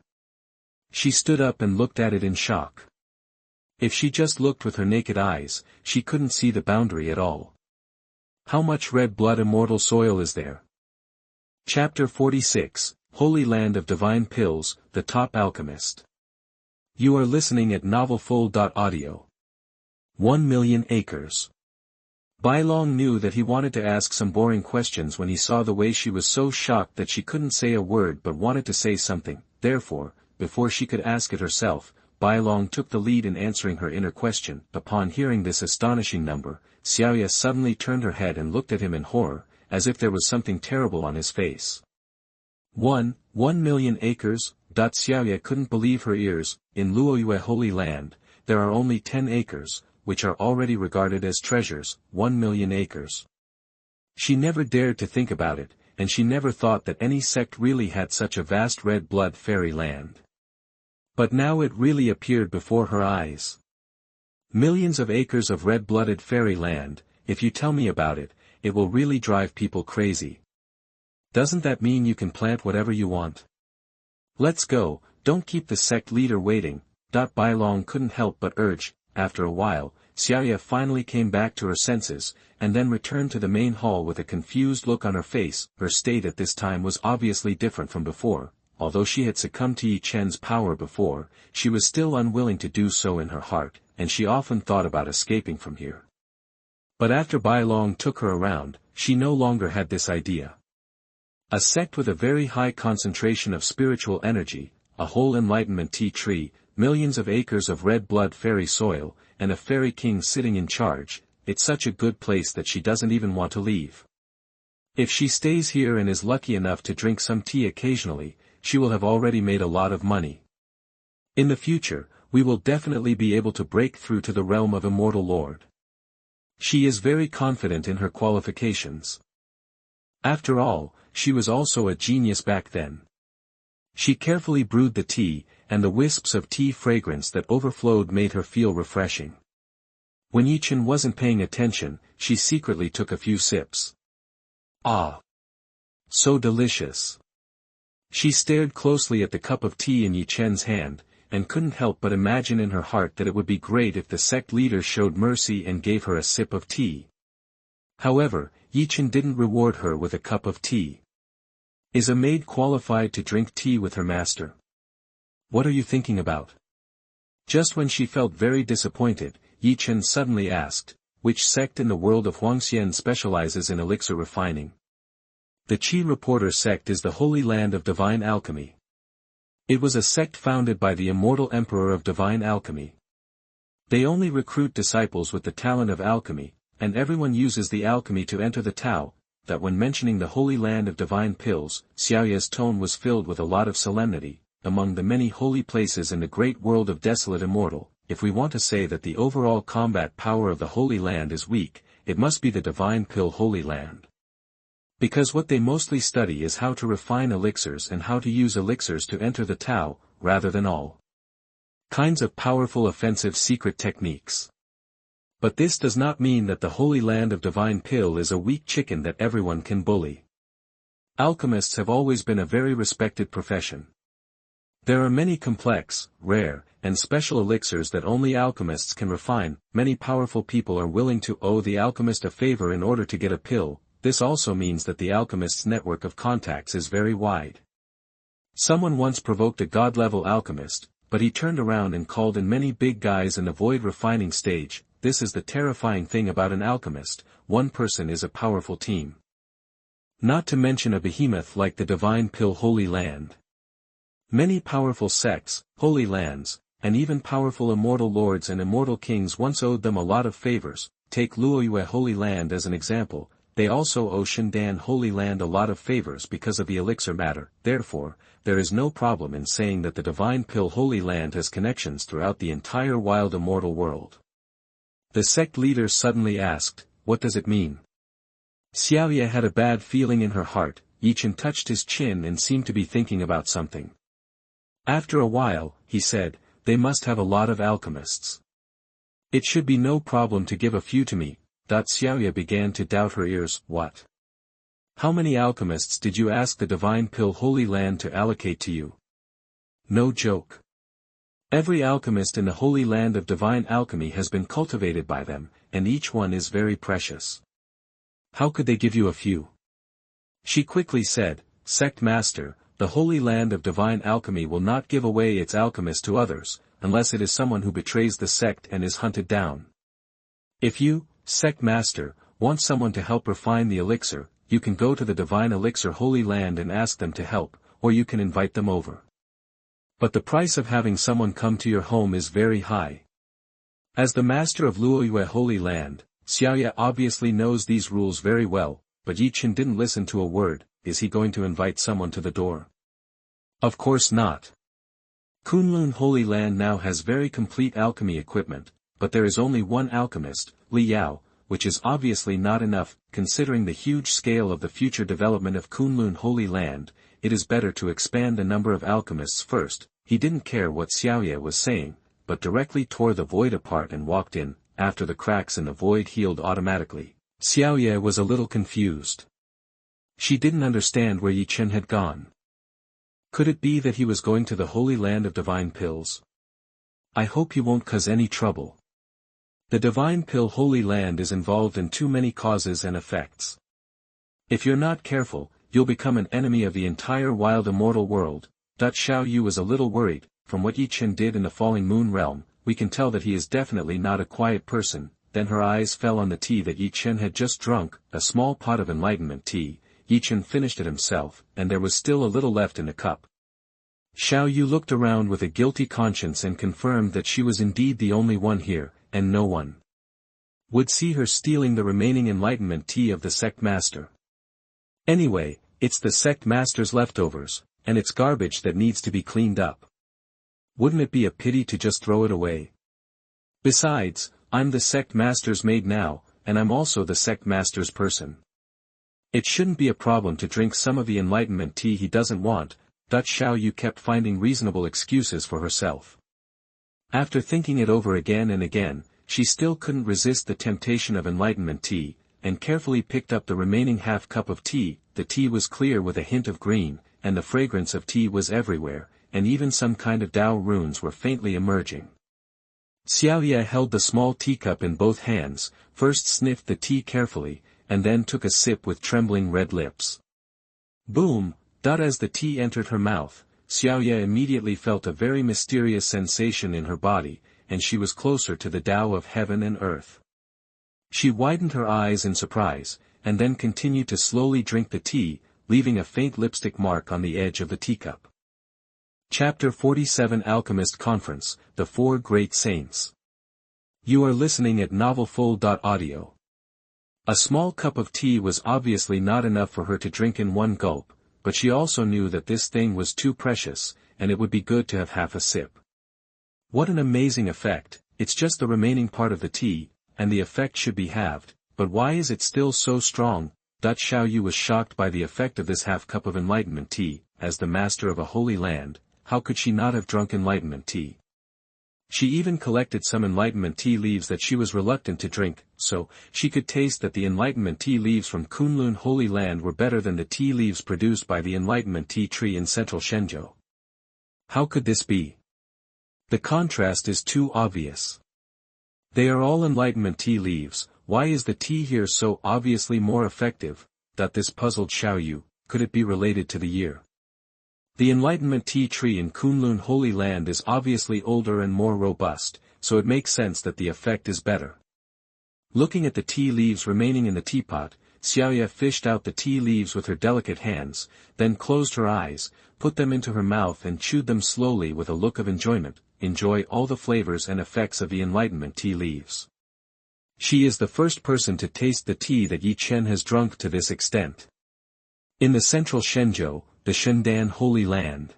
She stood up and looked at it in shock. If she just looked with her naked eyes, she couldn't see the boundary at all. How much red blood immortal soil is there? Chapter 46, Holy Land of Divine Pills, The Top Alchemist. You are listening at novelfull.audio. 1 million acres. Bai Long knew that he wanted to ask some boring questions when he saw the way she was so shocked that she couldn't say a word but wanted to say something. Therefore, before she could ask it herself, Bai Long took the lead in answering her inner question. Upon hearing this astonishing number, Xiaoyue suddenly turned her head and looked at him in horror, as if there was something terrible on his face. 1 million acres? Xiaoyue couldn't believe her ears. In Luoyue Holy Land, there are only 10 acres, which are already regarded as treasures. 1 million acres. She never dared to think about it, and she never thought that any sect really had such a vast red blood fairy land. But now it really appeared before her eyes. Millions of acres of red-blooded fairy land. If you tell me about it, it will really drive people crazy. Doesn't that mean you can plant whatever you want? Let's go, don't keep the sect leader waiting. Bai Long couldn't help but urge. After a while, Xiaoyue finally came back to her senses, and then returned to the main hall with a confused look on her face. Her state at this time was obviously different from before. Although she had succumbed to Ye Chen's power before, she was still unwilling to do so in her heart, and she often thought about escaping from here. But after Bai Long took her around, she no longer had this idea. A sect with a very high concentration of spiritual energy, a whole enlightenment tea tree, millions of acres of red blood fairy soil, and a fairy king sitting in charge, it's such a good place that she doesn't even want to leave. If she stays here and is lucky enough to drink some tea occasionally, she will have already made a lot of money. In the future, we will definitely be able to break through to the realm of Immortal Lord. She is very confident in her qualifications. After all, she was also a genius back then. She carefully brewed the tea, and the wisps of tea fragrance that overflowed made her feel refreshing. When Ye Chen wasn't paying attention, she secretly took a few sips. Ah! So delicious! She stared closely at the cup of tea in Ye Chen's hand, and couldn't help but imagine in her heart that it would be great if the sect leader showed mercy and gave her a sip of tea. However, Ye Chen didn't reward her with a cup of tea. Is a maid qualified to drink tea with her master? What are you thinking about? Just when she felt very disappointed, Ye Chen suddenly asked, which sect in the world of Huangxian specializes in elixir refining? The Qi Reporter sect is the Holy Land of Divine Alchemy. It was a sect founded by the Immortal Emperor of Divine Alchemy. They only recruit disciples with the talent of alchemy, and everyone uses the alchemy to enter the Tao. That when mentioning the Holy Land of Divine Pills, Xiaoyue's tone was filled with a lot of solemnity. Among the many holy places in the great world of Desolate Immortal, if we want to say that the overall combat power of the Holy Land is weak, it must be the Divine Pill Holy Land. Because what they mostly study is how to refine elixirs and how to use elixirs to enter the Tao, rather than all kinds of powerful offensive secret techniques. But this does not mean that the Holy Land of Divine Pill is a weak chicken that everyone can bully. Alchemists have always been a very respected profession. There are many complex, rare, and special elixirs that only alchemists can refine. Many powerful people are willing to owe the alchemist a favor in order to get a pill. This also means that the alchemist's network of contacts is very wide. Someone once provoked a god-level alchemist, but he turned around and called in many big guys and avoid refining stage. This is the terrifying thing about an alchemist: one person is a powerful team. Not to mention a behemoth like the Divine Pill Holy Land. Many powerful sects, holy lands, and even powerful immortal lords and immortal kings once owed them a lot of favors. Take Luoyue Holy Land as an example. They also owe Shindan Holy Land a lot of favors because of the elixir matter. Therefore, there is no problem in saying that the Divine Pill Holy Land has connections throughout the entire wild immortal world. The sect leader suddenly asked, "What does it mean?" Xiaoyue had a bad feeling in her heart. Ye Chen touched his chin and seemed to be thinking about something. After a while, he said, "They must have a lot of alchemists. It should be no problem to give a few to me." Xiaoyue began to doubt her ears. "What? How many alchemists did you ask the Divine Pill Holy Land to allocate to you?" "No joke. Every alchemist in the Holy Land of Divine Alchemy has been cultivated by them, and each one is very precious. How could they give you a few?" She quickly said, "Sect Master, the Holy Land of Divine Alchemy will not give away its alchemist to others, unless it is someone who betrays the sect and is hunted down. If you, Sect Master, want someone to help refine the elixir, you can go to the Divine Elixir Holy Land and ask them to help, or you can invite them over. But the price of having someone come to your home is very high." As the master of Luoyue Holy Land, Xiaoyue obviously knows these rules very well, but Ye Chen didn't listen to a word. Is he going to invite someone to the door? Of course not. Kunlun Holy Land now has very complete alchemy equipment, but there is only one alchemist, Li Yao, which is obviously not enough. Considering the huge scale of the future development of Kunlun Holy Land, it is better to expand the number of alchemists first. He didn't care what Xiaoyue was saying, but directly tore the void apart and walked in. After the cracks in the void healed automatically, Xiaoyue was a little confused. She didn't understand where Ye Chen had gone. Could it be that he was going to the Holy Land of Divine Pills? I hope he won't cause any trouble. The Divine Pill Holy Land is involved in too many causes and effects. If you're not careful, you'll become an enemy of the entire wild immortal world. Xiaoyue was a little worried. From what Ye Chen did in the Falling Moon realm, we can tell that he is definitely not a quiet person. Then her eyes fell on the tea that Ye Chen had just drunk, a small pot of enlightenment tea. Ye Chen finished it himself, and there was still a little left in the cup. Xiaoyue looked around with a guilty conscience and confirmed that she was indeed the only one here, and no one would see her stealing the remaining enlightenment tea of the sect master. Anyway, it's the sect master's leftovers, and it's garbage that needs to be cleaned up. Wouldn't it be a pity to just throw it away? Besides, I'm the sect master's maid now, and I'm also the sect master's person. It shouldn't be a problem to drink some of the enlightenment tea he doesn't want. Xiaoyue kept finding reasonable excuses for herself. After thinking it over again and again, she still couldn't resist the temptation of enlightenment tea, and carefully picked up the remaining half cup of tea. The tea was clear with a hint of green, and the fragrance of tea was everywhere, and even some kind of Dao runes were faintly emerging. Xiaoyue held the small teacup in both hands, first sniffed the tea carefully, and then took a sip with trembling red lips. Boom! As the tea entered her mouth, Xiaoyue immediately felt a very mysterious sensation in her body, and she was closer to the Tao of heaven and earth. She widened her eyes in surprise, and then continued to slowly drink the tea, leaving a faint lipstick mark on the edge of the teacup. Chapter 47 Alchemist Conference, The Four Great Saints. You are listening at novelfull.audio. A small cup of tea was obviously not enough for her to drink in one gulp, but she also knew that this thing was too precious, and it would be good to have half a sip. What an amazing effect! It's just the remaining part of the tea, and the effect should be halved, but why is it still so strong? Xiaoyue was shocked by the effect of this half cup of enlightenment tea. As the master of a holy land, how could she not have drunk enlightenment tea? She even collected some enlightenment tea leaves that she was reluctant to drink, so she could taste that the enlightenment tea leaves from Kunlun Holy Land were better than the tea leaves produced by the enlightenment tea tree in central Shenzhou. How could this be? The contrast is too obvious. They are all enlightenment tea leaves, why is the tea here so obviously more effective? This puzzled Xiaoyue. Could it be related to the year? The enlightenment tea tree in Kunlun Holy Land is obviously older and more robust, so it makes sense that the effect is better. Looking at the tea leaves remaining in the teapot, Xiaoyue fished out the tea leaves with her delicate hands, then closed her eyes, put them into her mouth and chewed them slowly with a look of enjoyment. Enjoy all the flavors and effects of the enlightenment tea leaves. She is the first person to taste the tea that Ye Chen has drunk to this extent. In the central Shenzhou, the Xuanhuan Holy Land.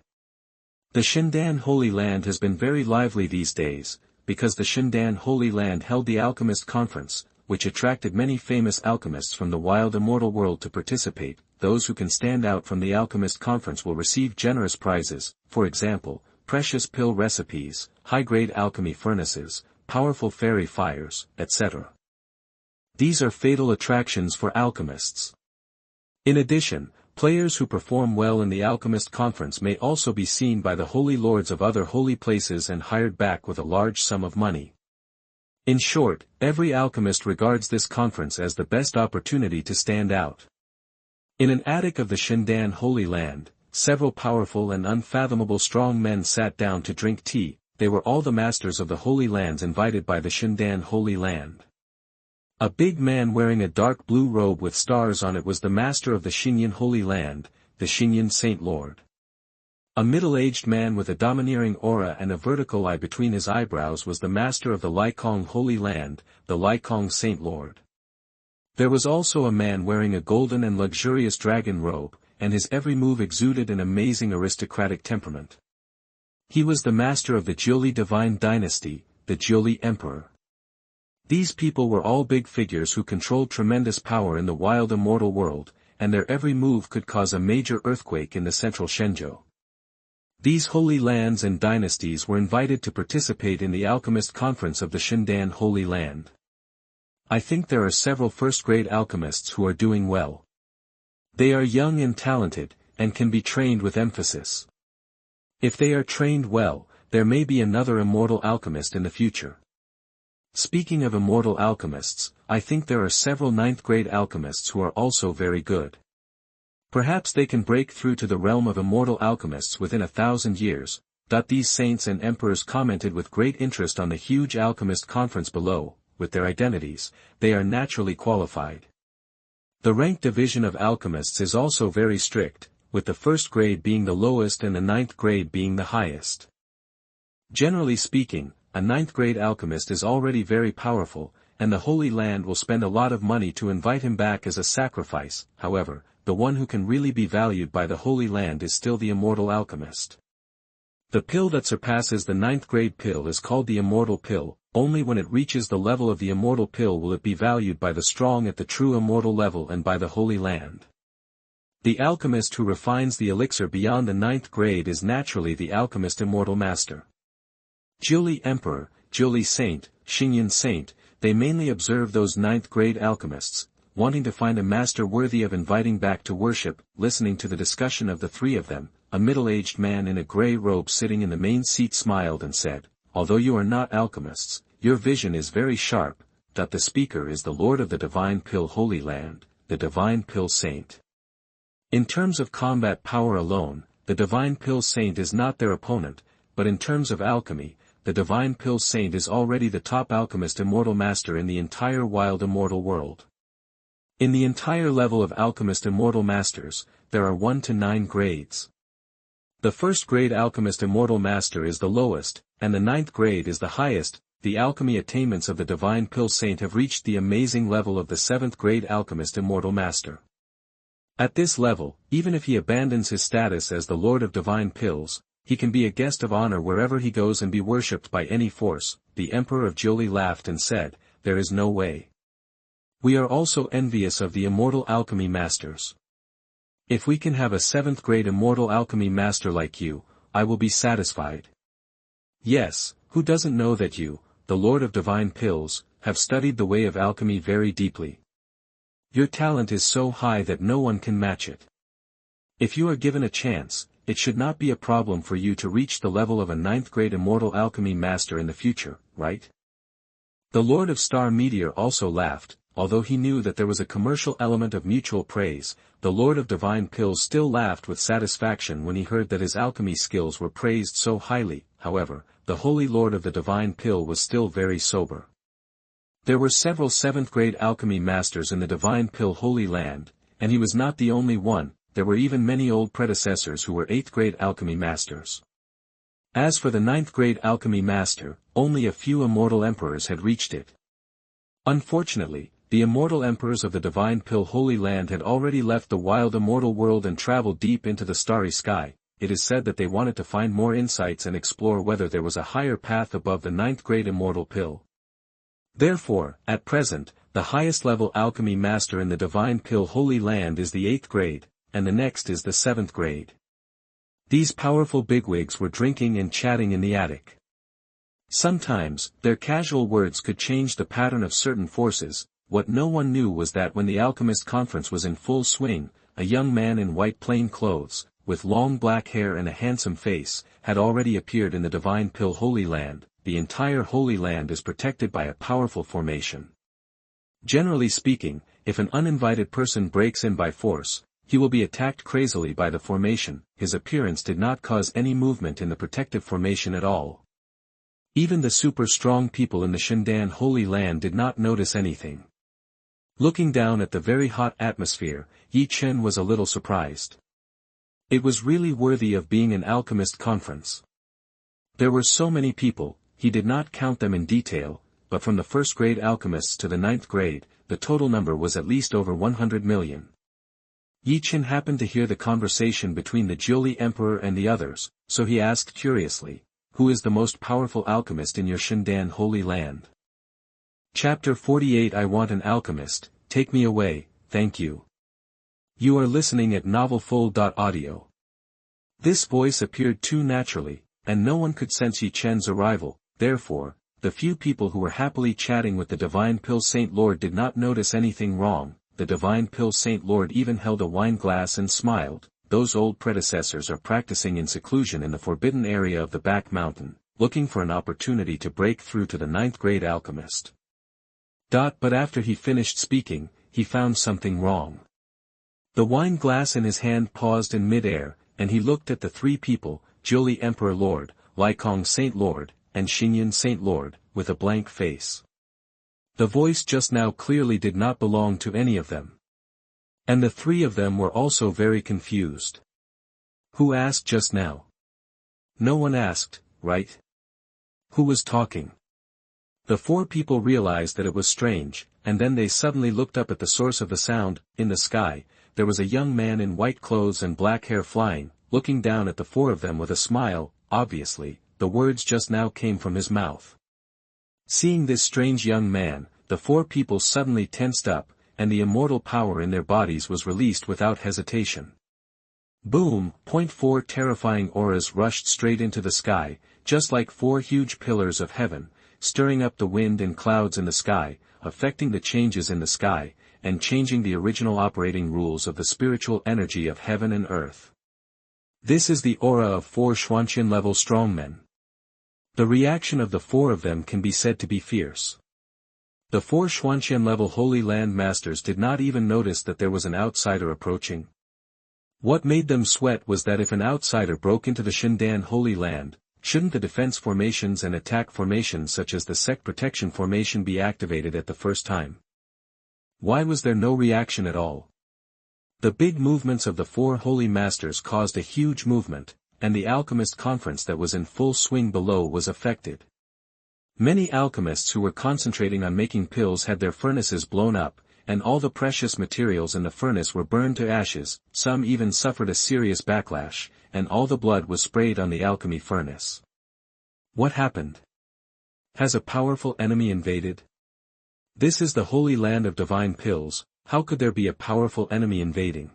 The Xuanhuan Holy Land has been very lively these days, because the Xuanhuan Holy Land held the Alchemist Conference, which attracted many famous alchemists from the wild immortal world to participate. Those who can stand out from the Alchemist Conference will receive generous prizes, for example, precious pill recipes, high-grade alchemy furnaces, powerful fairy fires, etc. These are fatal attractions for alchemists. In addition, players who perform well in the Alchemist Conference may also be seen by the holy lords of other holy places and hired back with a large sum of money. In short, every alchemist regards this conference as the best opportunity to stand out. In an attic of the Xuanhuan Holy Land, several powerful and unfathomable strong men sat down to drink tea. They were all the masters of the Holy Lands invited by the Xuanhuan Holy Land. A big man wearing a dark blue robe with stars on it was the master of the Xuanhuan Holy Land, the Xuanhuan Saint Lord. A middle-aged man with a domineering aura and a vertical eye between his eyebrows was the master of the Likong Holy Land, the Likong Saint Lord. There was also a man wearing a golden and luxurious dragon robe, and his every move exuded an amazing aristocratic temperament. He was the master of the Jiuli divine dynasty, the Jiuli Emperor. These people were all big figures who controlled tremendous power in the wild immortal world, and their every move could cause a major earthquake in the central Shenzhou. These holy lands and dynasties were invited to participate in the Alchemist Conference of the Xuanhuan Holy Land. I think there are several first-grade alchemists who are doing well. They are young and talented, and can be trained with emphasis. If they are trained well, there may be another immortal alchemist in the future. Speaking of immortal alchemists, I think there are several ninth-grade alchemists who are also very good. Perhaps they can break through to the realm of immortal alchemists within 1,000 years. These saints and emperors commented with great interest on the huge alchemist conference below. With their identities, they are naturally qualified. The rank division of alchemists is also very strict, with the first grade being the lowest and the ninth grade being the highest. Generally speaking, a ninth-grade alchemist is already very powerful, and the Holy Land will spend a lot of money to invite him back as a sacrifice. However, the one who can really be valued by the Holy Land is still the immortal alchemist. The pill that surpasses the ninth-grade pill is called the immortal pill. Only when it reaches the level of the immortal pill will it be valued by the strong at the true immortal level and by the Holy Land. The alchemist who refines the elixir beyond the ninth grade is naturally the alchemist immortal master. Jiuli Emperor, Jiuli Saint, Xuanhuan Saint, they mainly observe those ninth-grade alchemists, wanting to find a master worthy of inviting back to worship. Listening to the discussion of the three of them, a middle-aged man in a grey robe sitting in the main seat smiled and said, "Although you are not alchemists, your vision is very sharp." The speaker is the Lord of the Divine Pill Holy Land, the Divine Pill Saint. In terms of combat power alone, the Divine Pill Saint is not their opponent, but in terms of alchemy, the Divine Pill Saint is already the top alchemist immortal master in the entire wild immortal world. In the entire level of alchemist immortal masters, there are 1 to 9 grades. The first grade alchemist immortal master is the lowest, and the ninth grade is the highest. The alchemy attainments of the Divine Pill Saint have reached the amazing level of the 7th grade alchemist immortal master. At this level, even if he abandons his status as the Lord of Divine Pills, he can be a guest of honor wherever he goes and be worshipped by any force. The Emperor of Jiuli laughed and said, "There is no way. We are also envious of the immortal alchemy masters. If we can have a 7th grade immortal alchemy master like you, I will be satisfied." "Yes, Who doesn't know that you, the Lord of Divine Pills, have studied the way of alchemy very deeply? Your talent is so high that no one can match it. If you are given a chance, it should not be a problem for you to reach the level of a 9th-grade immortal alchemy master in the future, right? The Lord of Star Meteor also laughed. Although he knew that there was a commercial element of mutual praise, the Lord of Divine Pills still laughed with satisfaction when he heard that his alchemy skills were praised so highly. However, the Holy Lord of the Divine Pill was still very sober. There were several 7th-grade alchemy masters in the Divine Pill Holy Land, and he was not the only one. There were even many old predecessors who were 8th-grade alchemy masters. As for the 9th-grade alchemy master, only a few Immortal Emperors had reached it. Unfortunately, the Immortal Emperors of the Divine Pill Holy Land had already left the wild immortal world and traveled deep into the starry sky. It is said that they wanted to find more insights and explore whether there was a higher path above the 9th-grade immortal pill. Therefore, at present, the highest level alchemy master in the Divine Pill Holy Land is the 8th grade, and the next is the 7th grade. These powerful bigwigs were drinking and chatting in the attic. Sometimes, their casual words could change the pattern of certain forces. What no one knew was that when the Alchemist conference was in full swing, a young man in white plain clothes, with long black hair and a handsome face, had already appeared in the Divine Pill Holy Land. The entire Holy Land is protected by a powerful formation. Generally speaking, if an uninvited person breaks in by force, he will be attacked crazily by the formation. His appearance did not cause any movement in the protective formation at all. Even the super strong people in the Xuanhuan Holy Land did not notice anything. Looking down at the very hot atmosphere, Ye Chen was a little surprised. It was really worthy of being an alchemist conference. There were so many people, he did not count them in detail, but from the 1st grade alchemists to the 9th grade, the total number was at least over 100 million. Ye Chen happened to hear the conversation between the Immortal Emperor and the others, so he asked curiously, "Who is the most powerful alchemist in your Xuanhuan Holy Land?" Chapter 48 I want an alchemist, take me away, thank you. You are listening at novelfull.audio. This voice appeared too naturally, and no one could sense Ye Chen's arrival. Therefore, the few people who were happily chatting with the Divine Pill Saint Lord did not notice anything wrong. The Divine Pill Saint Lord even held a wine glass and smiled. Those old predecessors are practicing in seclusion in the forbidden area of the back mountain, looking for an opportunity to break through to the 9th grade alchemist. But after he finished speaking, he found something wrong. The wine glass in his hand paused in mid-air, and he looked at the 3 people, Immortal Emperor Lord, Likong Saint Lord, and Xinyan Saint Lord, with a blank face. The voice just now clearly did not belong to any of them. And the 3 of them were also very confused. Who asked just now? No one asked, right? Who was talking? The 4 people realized that it was strange, and then they suddenly looked up at the source of the sound. In the sky, there was a young man in white clothes and black hair flying, looking down at the 4 of them with a smile. Obviously, the words just now came from his mouth. Seeing this strange young man, the 4 people suddenly tensed up, and the immortal power in their bodies was released without hesitation. Boom! 4 terrifying auras rushed straight into the sky, just like 4 huge pillars of heaven, stirring up the wind and clouds in the sky, affecting the changes in the sky, and changing the original operating rules of the spiritual energy of heaven and earth. This is the aura of 4 Xuanhuan level strongmen. The reaction of the 4 of them can be said to be fierce. The 4 Xuanhuan level Holy Land Masters did not even notice that there was an outsider approaching. What made them sweat was that if an outsider broke into the Xuanhuan Holy Land, shouldn't the defense formations and attack formations such as the sect protection formation be activated at the first time? Why was there no reaction at all? The big movements of the 4 Holy Masters caused a huge movement, and the alchemist conference that was in full swing below was affected. Many alchemists who were concentrating on making pills had their furnaces blown up, and all the precious materials in the furnace were burned to ashes. Some even suffered a serious backlash, and all the blood was sprayed on the alchemy furnace. What happened? Has a powerful enemy invaded? This is the Holy Land of Divine Pills. How could there be a powerful enemy invading?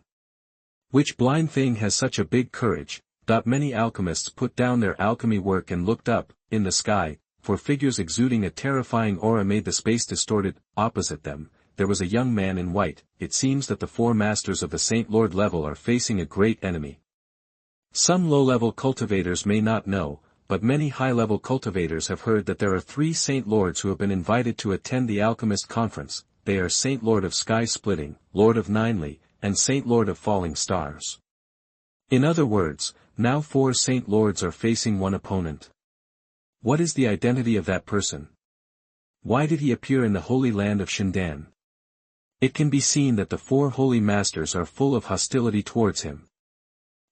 Which blind thing has such a big courage? Many alchemists put down their alchemy work and looked up. In the sky, for figures exuding a terrifying aura made the space distorted. Opposite them, there was a young man in white. It seems that the four masters of the Saint Lord level are facing a great enemy. Some low-level cultivators may not know, but many high-level cultivators have heard that there are 3 Saint Lords who have been invited to attend the Alchemist conference. They are Saint Lord of Sky Splitting, Lord of Ninely, and Saint Lord of Falling Stars. In other words, now 4 Saint Lords are facing one opponent. What is the identity of that person? Why did he appear in the Holy Land of Xuanhuan? It can be seen that the 4 Holy Masters are full of hostility towards him.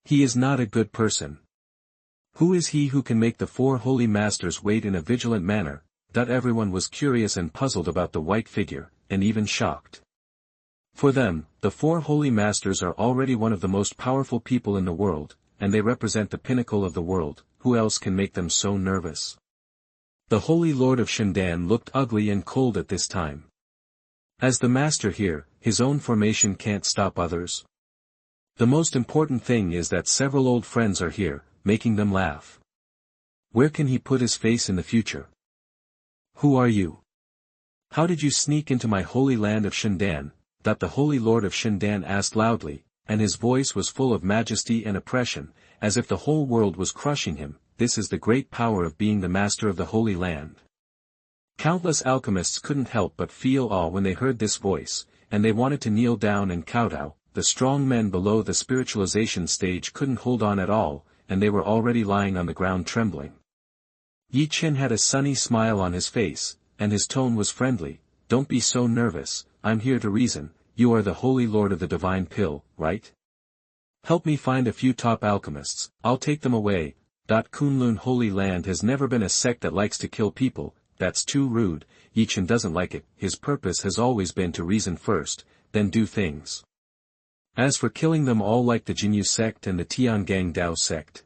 He is not a good person. Who is he who can make the 4 Holy Masters wait in a vigilant manner? Everyone was curious and puzzled about the white figure, and even shocked. For them, the 4 Holy Masters are already one of the most powerful people in the world, and they represent the pinnacle of the world. Who else can make them so nervous? The Holy Lord of Xuanhuan looked ugly and cold at this time. As the Master here, his own formation can't stop others. The most important thing is that several old friends are here, making them laugh. Where can he put his face in the future? Who are you? How did you sneak into my holy land of Xuanhuan? The Holy Lord of Xuanhuan asked loudly, and his voice was full of majesty and oppression, as if the whole world was crushing him. This is the great power of being the master of the Holy Land. Countless alchemists couldn't help but feel awe when they heard this voice, and they wanted to kneel down and kowtow. The strong men below the spiritualization stage couldn't hold on at all, and they were already lying on the ground trembling. Ye Chen had a sunny smile on his face, and his tone was friendly. Don't be so nervous, I'm here to reason. You are the Holy Lord of the Divine Pill, right? Help me find a few top alchemists, I'll take them away. Kunlun Holy Land has never been a sect that likes to kill people. That's too rude. Ye Chen doesn't like it. His purpose has always been to reason first, then do things. As for killing them all like the Jinyu sect and the Tiangang Dao sect.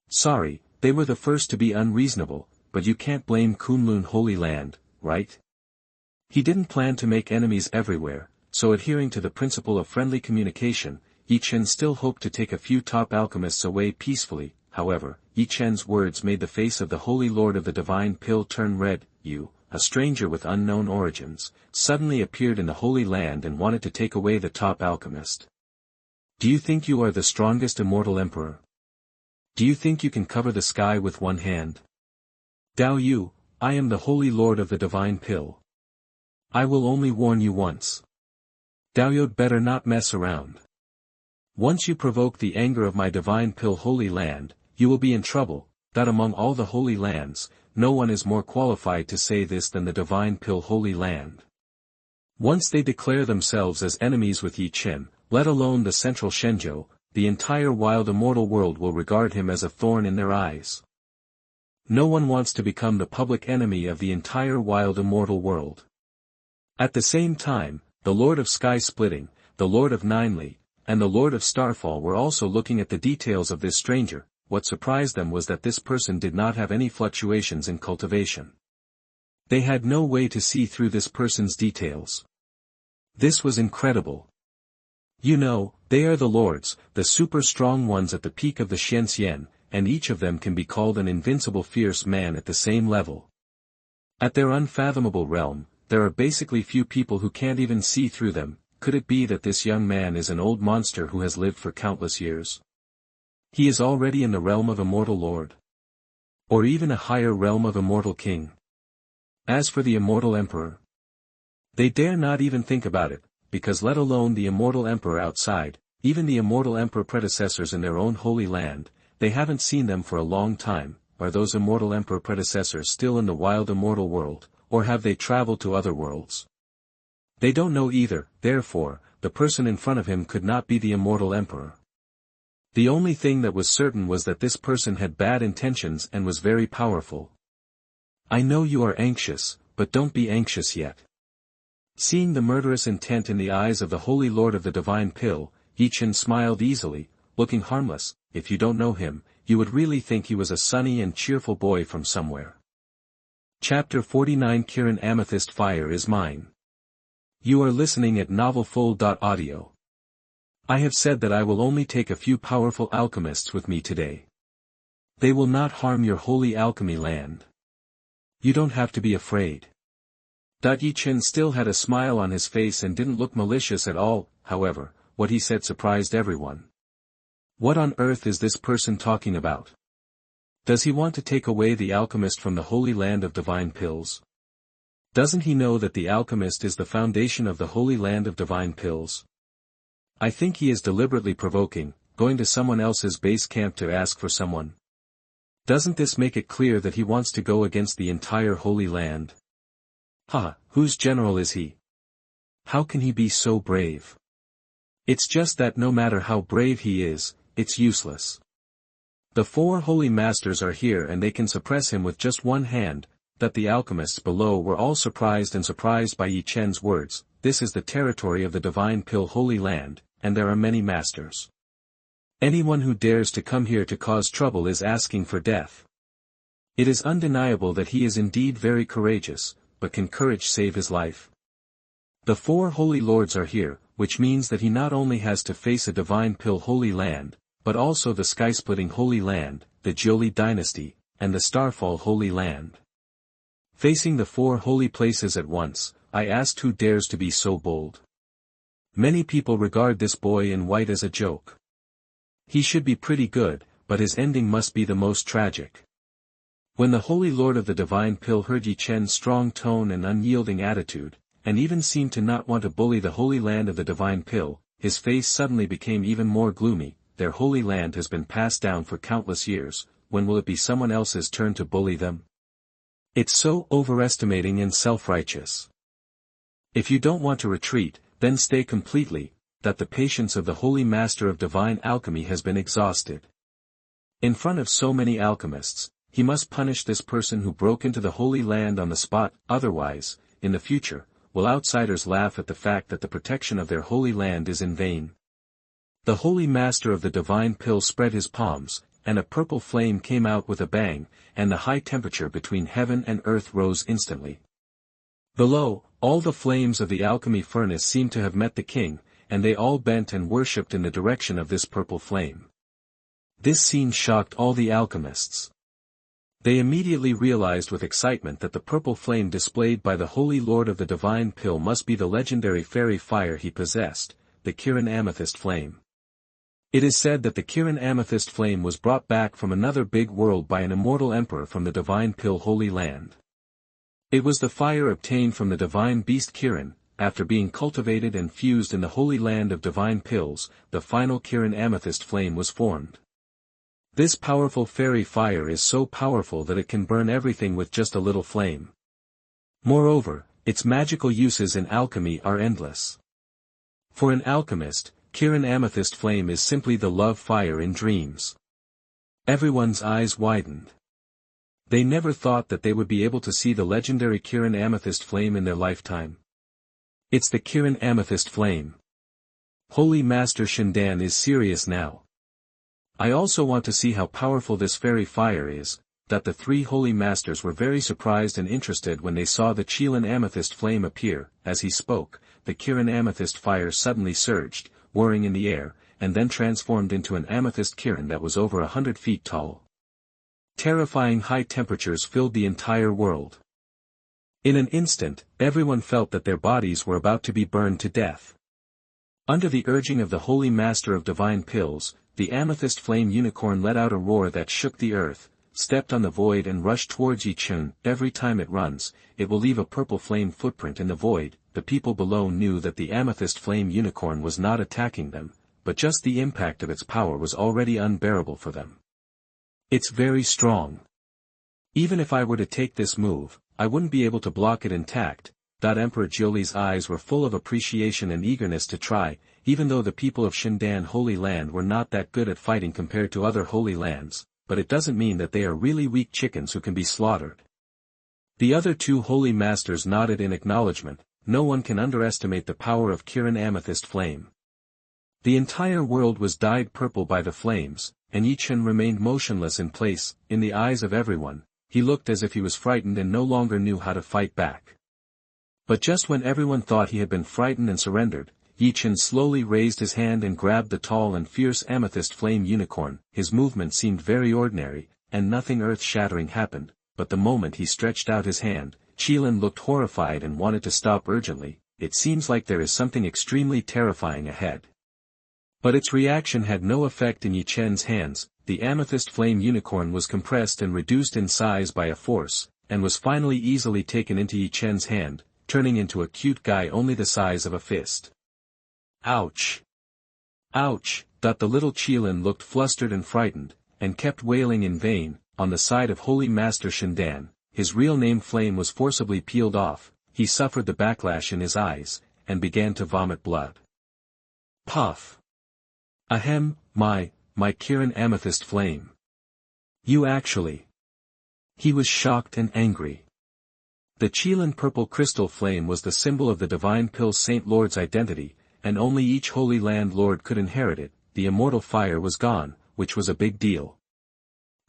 Sorry, they were the first to be unreasonable, but you can't blame Kunlun Holy Land, right? He didn't plan to make enemies everywhere, so adhering to the principle of friendly communication, Ye Chen still hoped to take a few top alchemists away peacefully. However, Ye Chen's words made the face of the Holy Lord of the Divine Pill turn red. You, a stranger with unknown origins, suddenly appeared in the Holy Land and wanted to take away the top alchemist. Do you think you are the strongest Immortal Emperor? Do you think you can cover the sky with one hand? Dao Yu, I am the Holy Lord of the Divine Pill. I will only warn you once. Dao You'd better not mess around. Once you provoke the anger of my Divine Pill Holy Land, you will be in trouble. That among all the Holy Lands, no one is more qualified to say this than the Divine Pill Holy Land. Once they declare themselves as enemies with Ye Chen, let alone the central Shenzhou, the entire wild immortal world will regard him as a thorn in their eyes. No one wants to become the public enemy of the entire wild immortal world. At the same time, the Lord of Sky Splitting, the Lord of Ninely, and the Lord of Starfall were also looking at the details of this stranger. What surprised them was that this person did not have any fluctuations in cultivation. They had no way to see through this person's details. This was incredible. You know, they are the lords, the super strong ones at the peak of the Xianxian, and each of them can be called an invincible fierce man at the same level. At their unfathomable realm, there are basically few people who can't even see through them. Could it be that this young man is an old monster who has lived for countless years? He is already in the realm of Immortal Lord. Or even a higher realm of Immortal King. As for the Immortal Emperor, they dare not even think about it, because let alone the Immortal Emperor outside, even the Immortal Emperor predecessors in their own holy land, they haven't seen them for a long time. Are those Immortal Emperor predecessors still in the wild immortal world, or have they traveled to other worlds? They don't know either. Therefore, the person in front of him could not be the Immortal Emperor. The only thing that was certain was that this person had bad intentions and was very powerful. I know you are anxious, but don't be anxious yet. Seeing the murderous intent in the eyes of the Holy Lord of the Divine Pill, Ye Chen smiled easily, looking harmless. If you don't know him, you would really think he was a sunny and cheerful boy from somewhere. Chapter 49 Kirin Amethyst Fire is Mine. You are listening at novelfull.audio. I have said that I will only take a few powerful alchemists with me today. They will not harm your holy alchemy land. You don't have to be afraid. Ye Chen still had a smile on his face and didn't look malicious at all. However, what he said surprised everyone. What on earth is this person talking about? Does he want to take away the alchemist from the Holy Land of Divine Pills? Doesn't he know that the alchemist is the foundation of the Holy Land of Divine Pills? I think he is deliberately provoking, going to someone else's base camp to ask for someone. Doesn't this make it clear that he wants to go against the entire Holy Land? Whose general is he? How can he be so brave? It's just that no matter how brave he is, it's useless. The 4 holy masters are here and they can suppress him with just one hand. That the alchemists below were all surprised by Ye Chen's words. This is the territory of the Divine Pill Holy Land, and there are many masters. Anyone who dares to come here to cause trouble is asking for death. It is undeniable that he is indeed very courageous, but can courage save his life? The 4 holy lords are here, which means that he not only has to face a Divine Pill Holy Land, but also the Sky-Splitting Holy Land, the Jiuli Dynasty, and the Starfall Holy Land. Facing the 4 holy places at once, I asked who dares to be so bold. Many people regard this boy in white as a joke. He should be pretty good, but his ending must be the most tragic. When the Holy Lord of the Divine Pill heard Ye Chen's strong tone and unyielding attitude, and even seemed to not want to bully the Holy Land of the Divine Pill, his face suddenly became even more gloomy. Their Holy Land has been passed down for countless years, when will it be someone else's turn to bully them? It's so overestimating and self-righteous. If you don't want to retreat, then stay completely, that the patience of the Holy Master of Divine Alchemy has been exhausted. In front of so many alchemists, he must punish this person who broke into the Holy Land on the spot, otherwise, in the future, will outsiders laugh at the fact that the protection of their Holy Land is in vain. The Holy Master of the Divine Pill spread his palms, and a purple flame came out with a bang, and the high temperature between heaven and earth rose instantly. Below, all the flames of the alchemy furnace seemed to have met the king, and they all bent and worshipped in the direction of this purple flame. This scene shocked all the alchemists. They immediately realized with excitement that the purple flame displayed by the Holy Lord of the Divine Pill must be the legendary fairy fire he possessed, the Kirin Amethyst flame. It is said that the Kirin Amethyst flame was brought back from another big world by an Immortal Emperor from the Divine Pill Holy Land. It was the fire obtained from the divine beast Kirin. After being cultivated and fused in the Holy Land of Divine Pills, the final Kirin Amethyst flame was formed. This powerful fairy fire is so powerful that it can burn everything with just a little flame. Moreover, its magical uses in alchemy are endless. For an alchemist, Kirin Amethyst flame is simply the love fire in dreams. Everyone's eyes widened. They never thought that they would be able to see the legendary Kirin Amethyst flame in their lifetime. It's the Kirin Amethyst flame. Holy Master Xuanhuan is serious now. I also want to see how powerful this fairy fire is. That the 3 holy masters were very surprised and interested when they saw the Kirin Amethyst flame appear. As he spoke, the Kirin Amethyst fire suddenly surged, whirring in the air, and then transformed into an amethyst Kirin that was over 100 feet tall. Terrifying high temperatures filled the entire world. In an instant, everyone felt that their bodies were about to be burned to death. Under the urging of the Holy Master of Divine Pills, the amethyst flame unicorn let out a roar that shook the earth, stepped on the void and rushed towards Ye Chen. Every time it runs, it will leave a purple flame footprint in the void. The people below knew that the amethyst flame unicorn was not attacking them, but just the impact of its power was already unbearable for them. It's very strong. Even if I were to take this move, I wouldn't be able to block it intact. Emperor Jiuli's eyes were full of appreciation and eagerness to try, even though the people of Xuanhuan Holy Land were not that good at fighting compared to other holy lands, but it doesn't mean that they are really weak chickens who can be slaughtered. The other 2 holy masters nodded in acknowledgement. No one can underestimate the power of Kirin Amethyst flame. The entire world was dyed purple by the flames, and Ye Chen remained motionless in place. In the eyes of everyone, he looked as if he was frightened and no longer knew how to fight back. But just when everyone thought he had been frightened and surrendered, Ye Chen slowly raised his hand and grabbed the tall and fierce amethyst flame unicorn. His movement seemed very ordinary, and nothing earth-shattering happened, but the moment he stretched out his hand, Qilin looked horrified and wanted to stop urgently. It seems like there is something extremely terrifying ahead. But its reaction had no effect in Ye Chen's hands. The amethyst flame unicorn was compressed and reduced in size by a force, and was finally easily taken into Ye Chen's hand, turning into a cute guy only the size of a fist. Ouch! Ouch! The little Qilin looked flustered and frightened, and kept wailing in vain. On the side of Holy Master Shendan, his real name Flame was forcibly peeled off. He suffered the backlash in his eyes, and began to vomit blood. Puff! Ahem, my Kirin Amethyst Flame. You actually. He was shocked and angry. The Qilin purple crystal flame was the symbol of the divine pill Saint Lord's identity, and only each Holy Land Lord could inherit it. The immortal fire was gone, which was a big deal.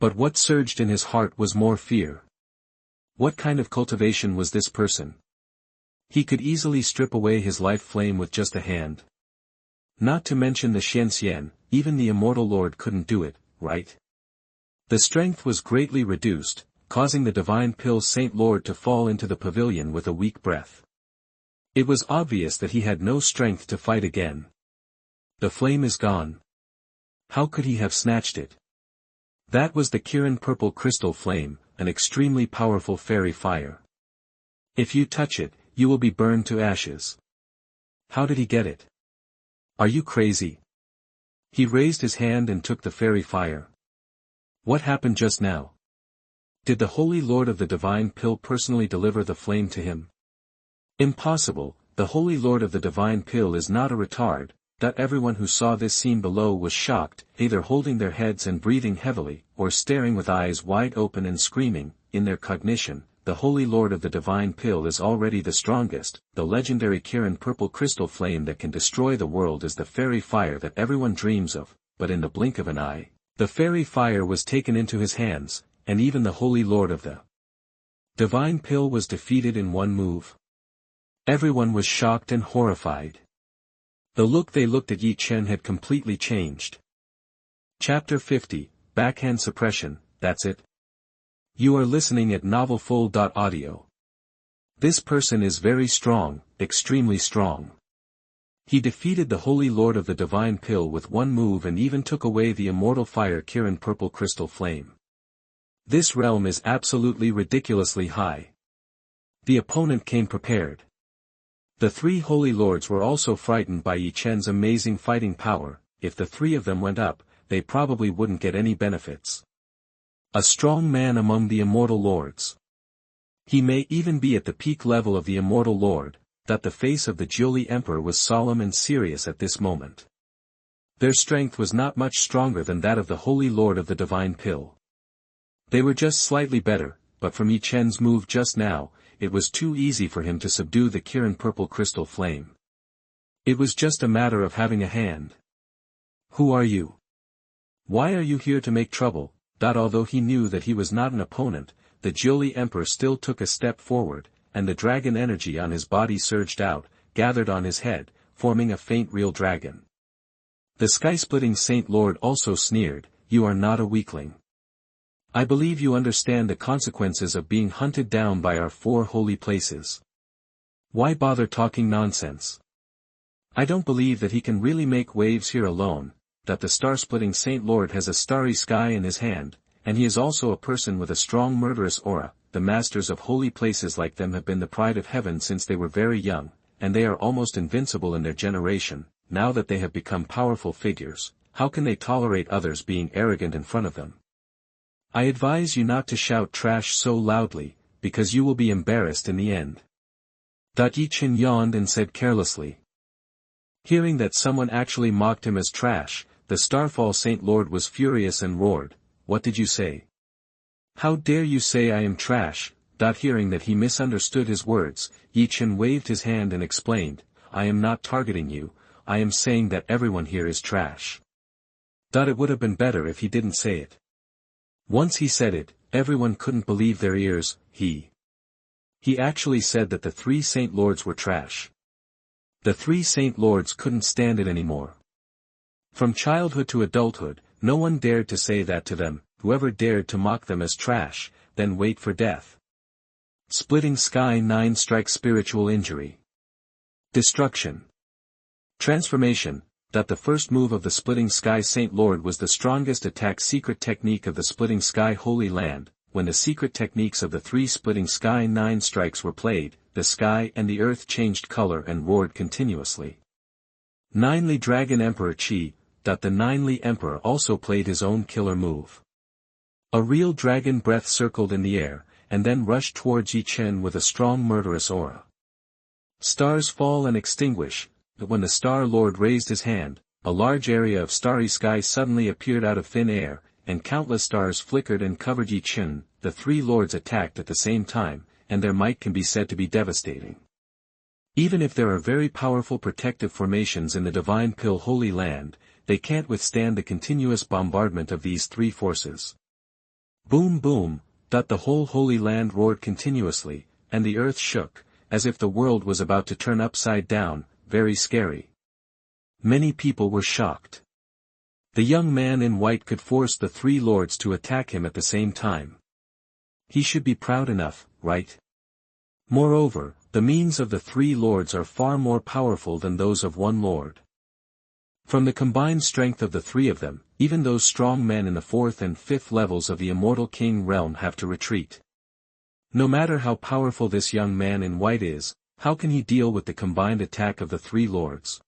But what surged in his heart was more fear. What kind of cultivation was this person? He could easily strip away his life flame with just a hand. Not to mention the Xianxian, even the immortal lord couldn't do it, right? The strength was greatly reduced, causing the divine pill Saint Lord to fall into the pavilion with a weak breath. It was obvious that he had no strength to fight again. The flame is gone. How could he have snatched it? That was the Kirin purple crystal flame, an extremely powerful fairy fire. If you touch it, you will be burned to ashes. How did he get it? Are you crazy? He raised his hand and took the fairy fire. What happened just now? Did the Holy Lord of the Divine Pill personally deliver the flame to him? Impossible. The Holy Lord of the Divine Pill is not a retard. Everyone who saw this scene below was shocked, either holding their heads and breathing heavily, or staring with eyes wide open and screaming. In their cognition, the Holy Lord of the Divine Pill is already the strongest. The legendary Kirin purple crystal flame that can destroy the world is the fairy fire that everyone dreams of, but in the blink of an eye, the fairy fire was taken into his hands, and even the Holy Lord of the Divine Pill was defeated in one move. Everyone was shocked and horrified. The look they looked at Ye Chen had completely changed. Chapter 50, Backhand Suppression. That's it. You are listening at novelfull.audio. This person is very strong, extremely strong. He defeated the Holy Lord of the Divine Pill with one move and even took away the immortal fire Kirin purple crystal flame. This realm is absolutely ridiculously high. The opponent came prepared. The three Holy Lords were also frightened by Ye Chen's amazing fighting power. If the three of them went up, they probably wouldn't get any benefits. A strong man among the Immortal Lords. He may even be at the peak level of the Immortal Lord. The face of the Ye Emperor was solemn and serious at this moment. Their strength was not much stronger than that of the Holy Lord of the Divine Pill. They were just slightly better, but from Ye Chen's move just now, it was too easy for him to subdue the Kirin purple crystal flame. It was just a matter of having a hand. Who are you? Why are you here to make trouble? Although he knew that he was not an opponent, the Ye Emperor still took a step forward, and the dragon energy on his body surged out, gathered on his head, forming a faint real dragon. The sky-splitting Saint Lord also sneered, "You are not a weakling. I believe you understand the consequences of being hunted down by our four holy places. Why bother talking nonsense? I don't believe that he can really make waves here alone." The star-splitting Saint Lord has a starry sky in his hand, and he is also a person with a strong murderous aura. The masters of holy places like them have been the pride of heaven since they were very young, and they are almost invincible in their generation. Now that they have become powerful figures, how can they tolerate others being arrogant in front of them? I advise you not to shout trash so loudly, because you will be embarrassed in the end. Ye Chen yawned and said carelessly. Hearing that someone actually mocked him as trash, the Starfall Saint Lord was furious and roared, "What did you say? How dare you say I am trash?" Hearing that he misunderstood his words, Ye Chen waved his hand and explained, "I am not targeting you, I am saying that everyone here is trash." It would have been better if he didn't say it. Once he said it, everyone couldn't believe their ears. He actually said that the three Saint Lords were trash. The three Saint Lords couldn't stand it anymore. From childhood to adulthood, no one dared to say that to them. Whoever dared to mock them as trash, then wait for death. Splitting Sky 9 strikes spiritual injury. Destruction. Transformation. That the first move of the Splitting Sky Saint Lord was the strongest attack secret technique of the Splitting Sky Holy Land. When the secret techniques of the 3 Splitting Sky 9 strikes were played, the sky and the earth changed color and roared continuously. Ninely Dragon Emperor Qi. That the Ninely Emperor also played his own killer move. A real dragon breath circled in the air, and then rushed towards Ye Chen with a strong murderous aura. Stars fall and extinguish, but when the Star Lord raised his hand, a large area of starry sky suddenly appeared out of thin air, and countless stars flickered and covered Ye Chen. The 3 lords attacked at the same time, and their might can be said to be devastating. Even if there are very powerful protective formations in the Divine Pill Holy Land, they can't withstand the continuous bombardment of these 3 forces. Boom boom, the whole Holy Land roared continuously, and the earth shook, as if the world was about to turn upside down. Very scary. Many people were shocked. The young man in white could force the 3 lords to attack him at the same time. He should be proud enough, right? Moreover, the means of the 3 lords are far more powerful than those of 1 lord. From the combined strength of the 3 of them, even those strong men in the 4th and 5th levels of the Immortal King realm have to retreat. No matter how powerful this young man in white is, how can he deal with the combined attack of the 3 lords?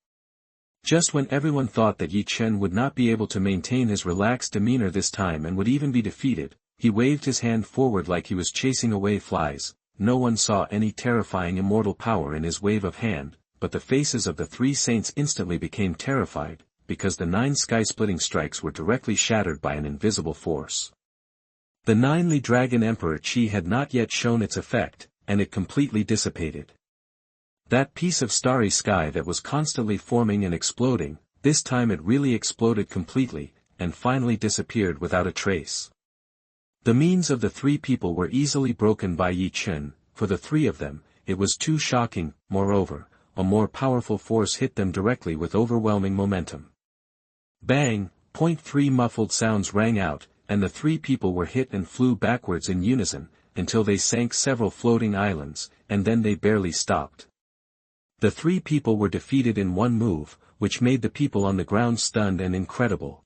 Just when everyone thought that Ye Chen would not be able to maintain his relaxed demeanor this time and would even be defeated, he waved his hand forward like he was chasing away flies. No one saw any terrifying immortal power in his wave of hand, but the faces of the 3 saints instantly became terrified, because the 9 sky-splitting strikes were directly shattered by an invisible force. The Ninely Dragon Emperor Qi had not yet shown its effect, and it completely dissipated. That piece of starry sky that was constantly forming and exploding, this time it really exploded completely, and finally disappeared without a trace. The means of the 3 people were easily broken by Ye Chen. For the 3 of them, it was too shocking. Moreover, a more powerful force hit them directly with overwhelming momentum. Bang! 3 muffled sounds rang out, and the 3 people were hit and flew backwards in unison, until they sank several floating islands, and then they barely stopped. The 3 people were defeated in one move, which made the people on the ground stunned and incredible.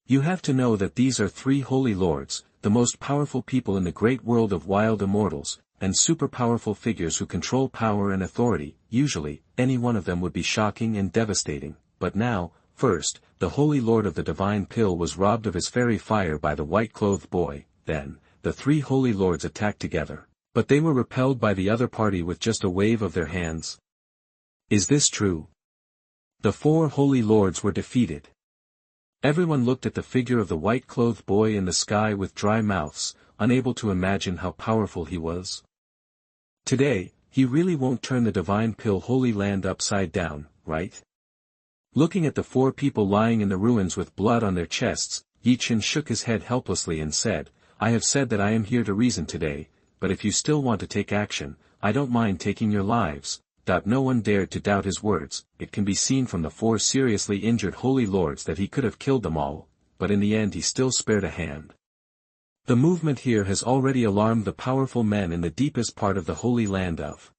You have to know that these are 3 holy lords, the most powerful people in the great world of wild immortals, and super powerful figures who control power and authority. Usually, any one of them would be shocking and devastating, but now, first, the Holy Lord of the Divine Pill was robbed of his fairy fire by the white-clothed boy, then, the 3 holy lords attacked together, but they were repelled by the other party with just a wave of their hands. Is this true? The 4 holy lords were defeated. Everyone looked at the figure of the white-clothed boy in the sky with dry mouths, unable to imagine how powerful he was. Today, he really won't turn the Divine Pill Holy Land upside down, right? Looking at the 4 people lying in the ruins with blood on their chests, Ye Chen shook his head helplessly and said, I have said that I am here to reason today, but if you still want to take action, I don't mind taking your lives. No one dared to doubt his words. It can be seen from the 4 seriously injured holy lords that he could have killed them all, but in the end he still spared a hand. The movement here has already alarmed the powerful men in the deepest part of the Holy Land of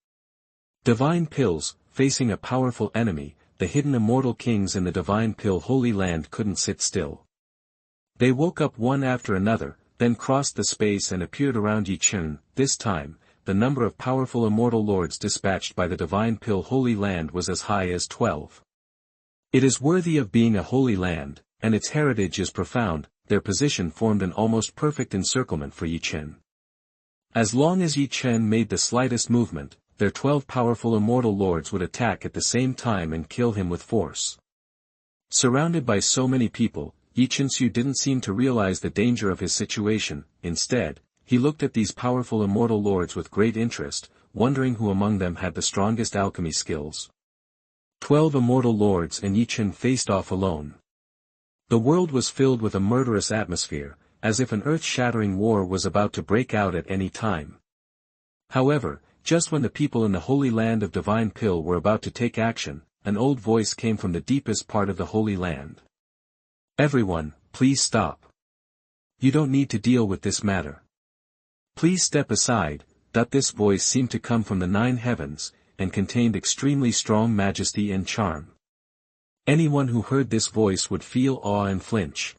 Divine Pills. Facing a powerful enemy, the hidden immortal kings in the Divine Pill Holy Land couldn't sit still. They woke up one after another, then crossed the space and appeared around Ye Chen. This time, the number of powerful immortal lords dispatched by the Divine Pill Holy Land was as high as 12. It is worthy of being a holy land, and its heritage is profound. Their position formed an almost perfect encirclement for Ye Chen. As long as Ye Chen made the slightest movement, their 12 powerful immortal lords would attack at the same time and kill him with force. Surrounded by so many people, Ye Chen didn't seem to realize the danger of his situation. Instead, he looked at these powerful immortal lords with great interest, wondering who among them had the strongest alchemy skills. 12 immortal lords and Ye Chen faced off alone. The world was filled with a murderous atmosphere, as if an earth-shattering war was about to break out at any time. However, just when the people in the Holy Land of Divine Pill were about to take action, an old voice came from the deepest part of the Holy Land. Everyone, please stop. You don't need to deal with this matter. Please step aside, this voice seemed to come from the 9 heavens, and contained extremely strong majesty and charm. Anyone who heard this voice would feel awe and flinch.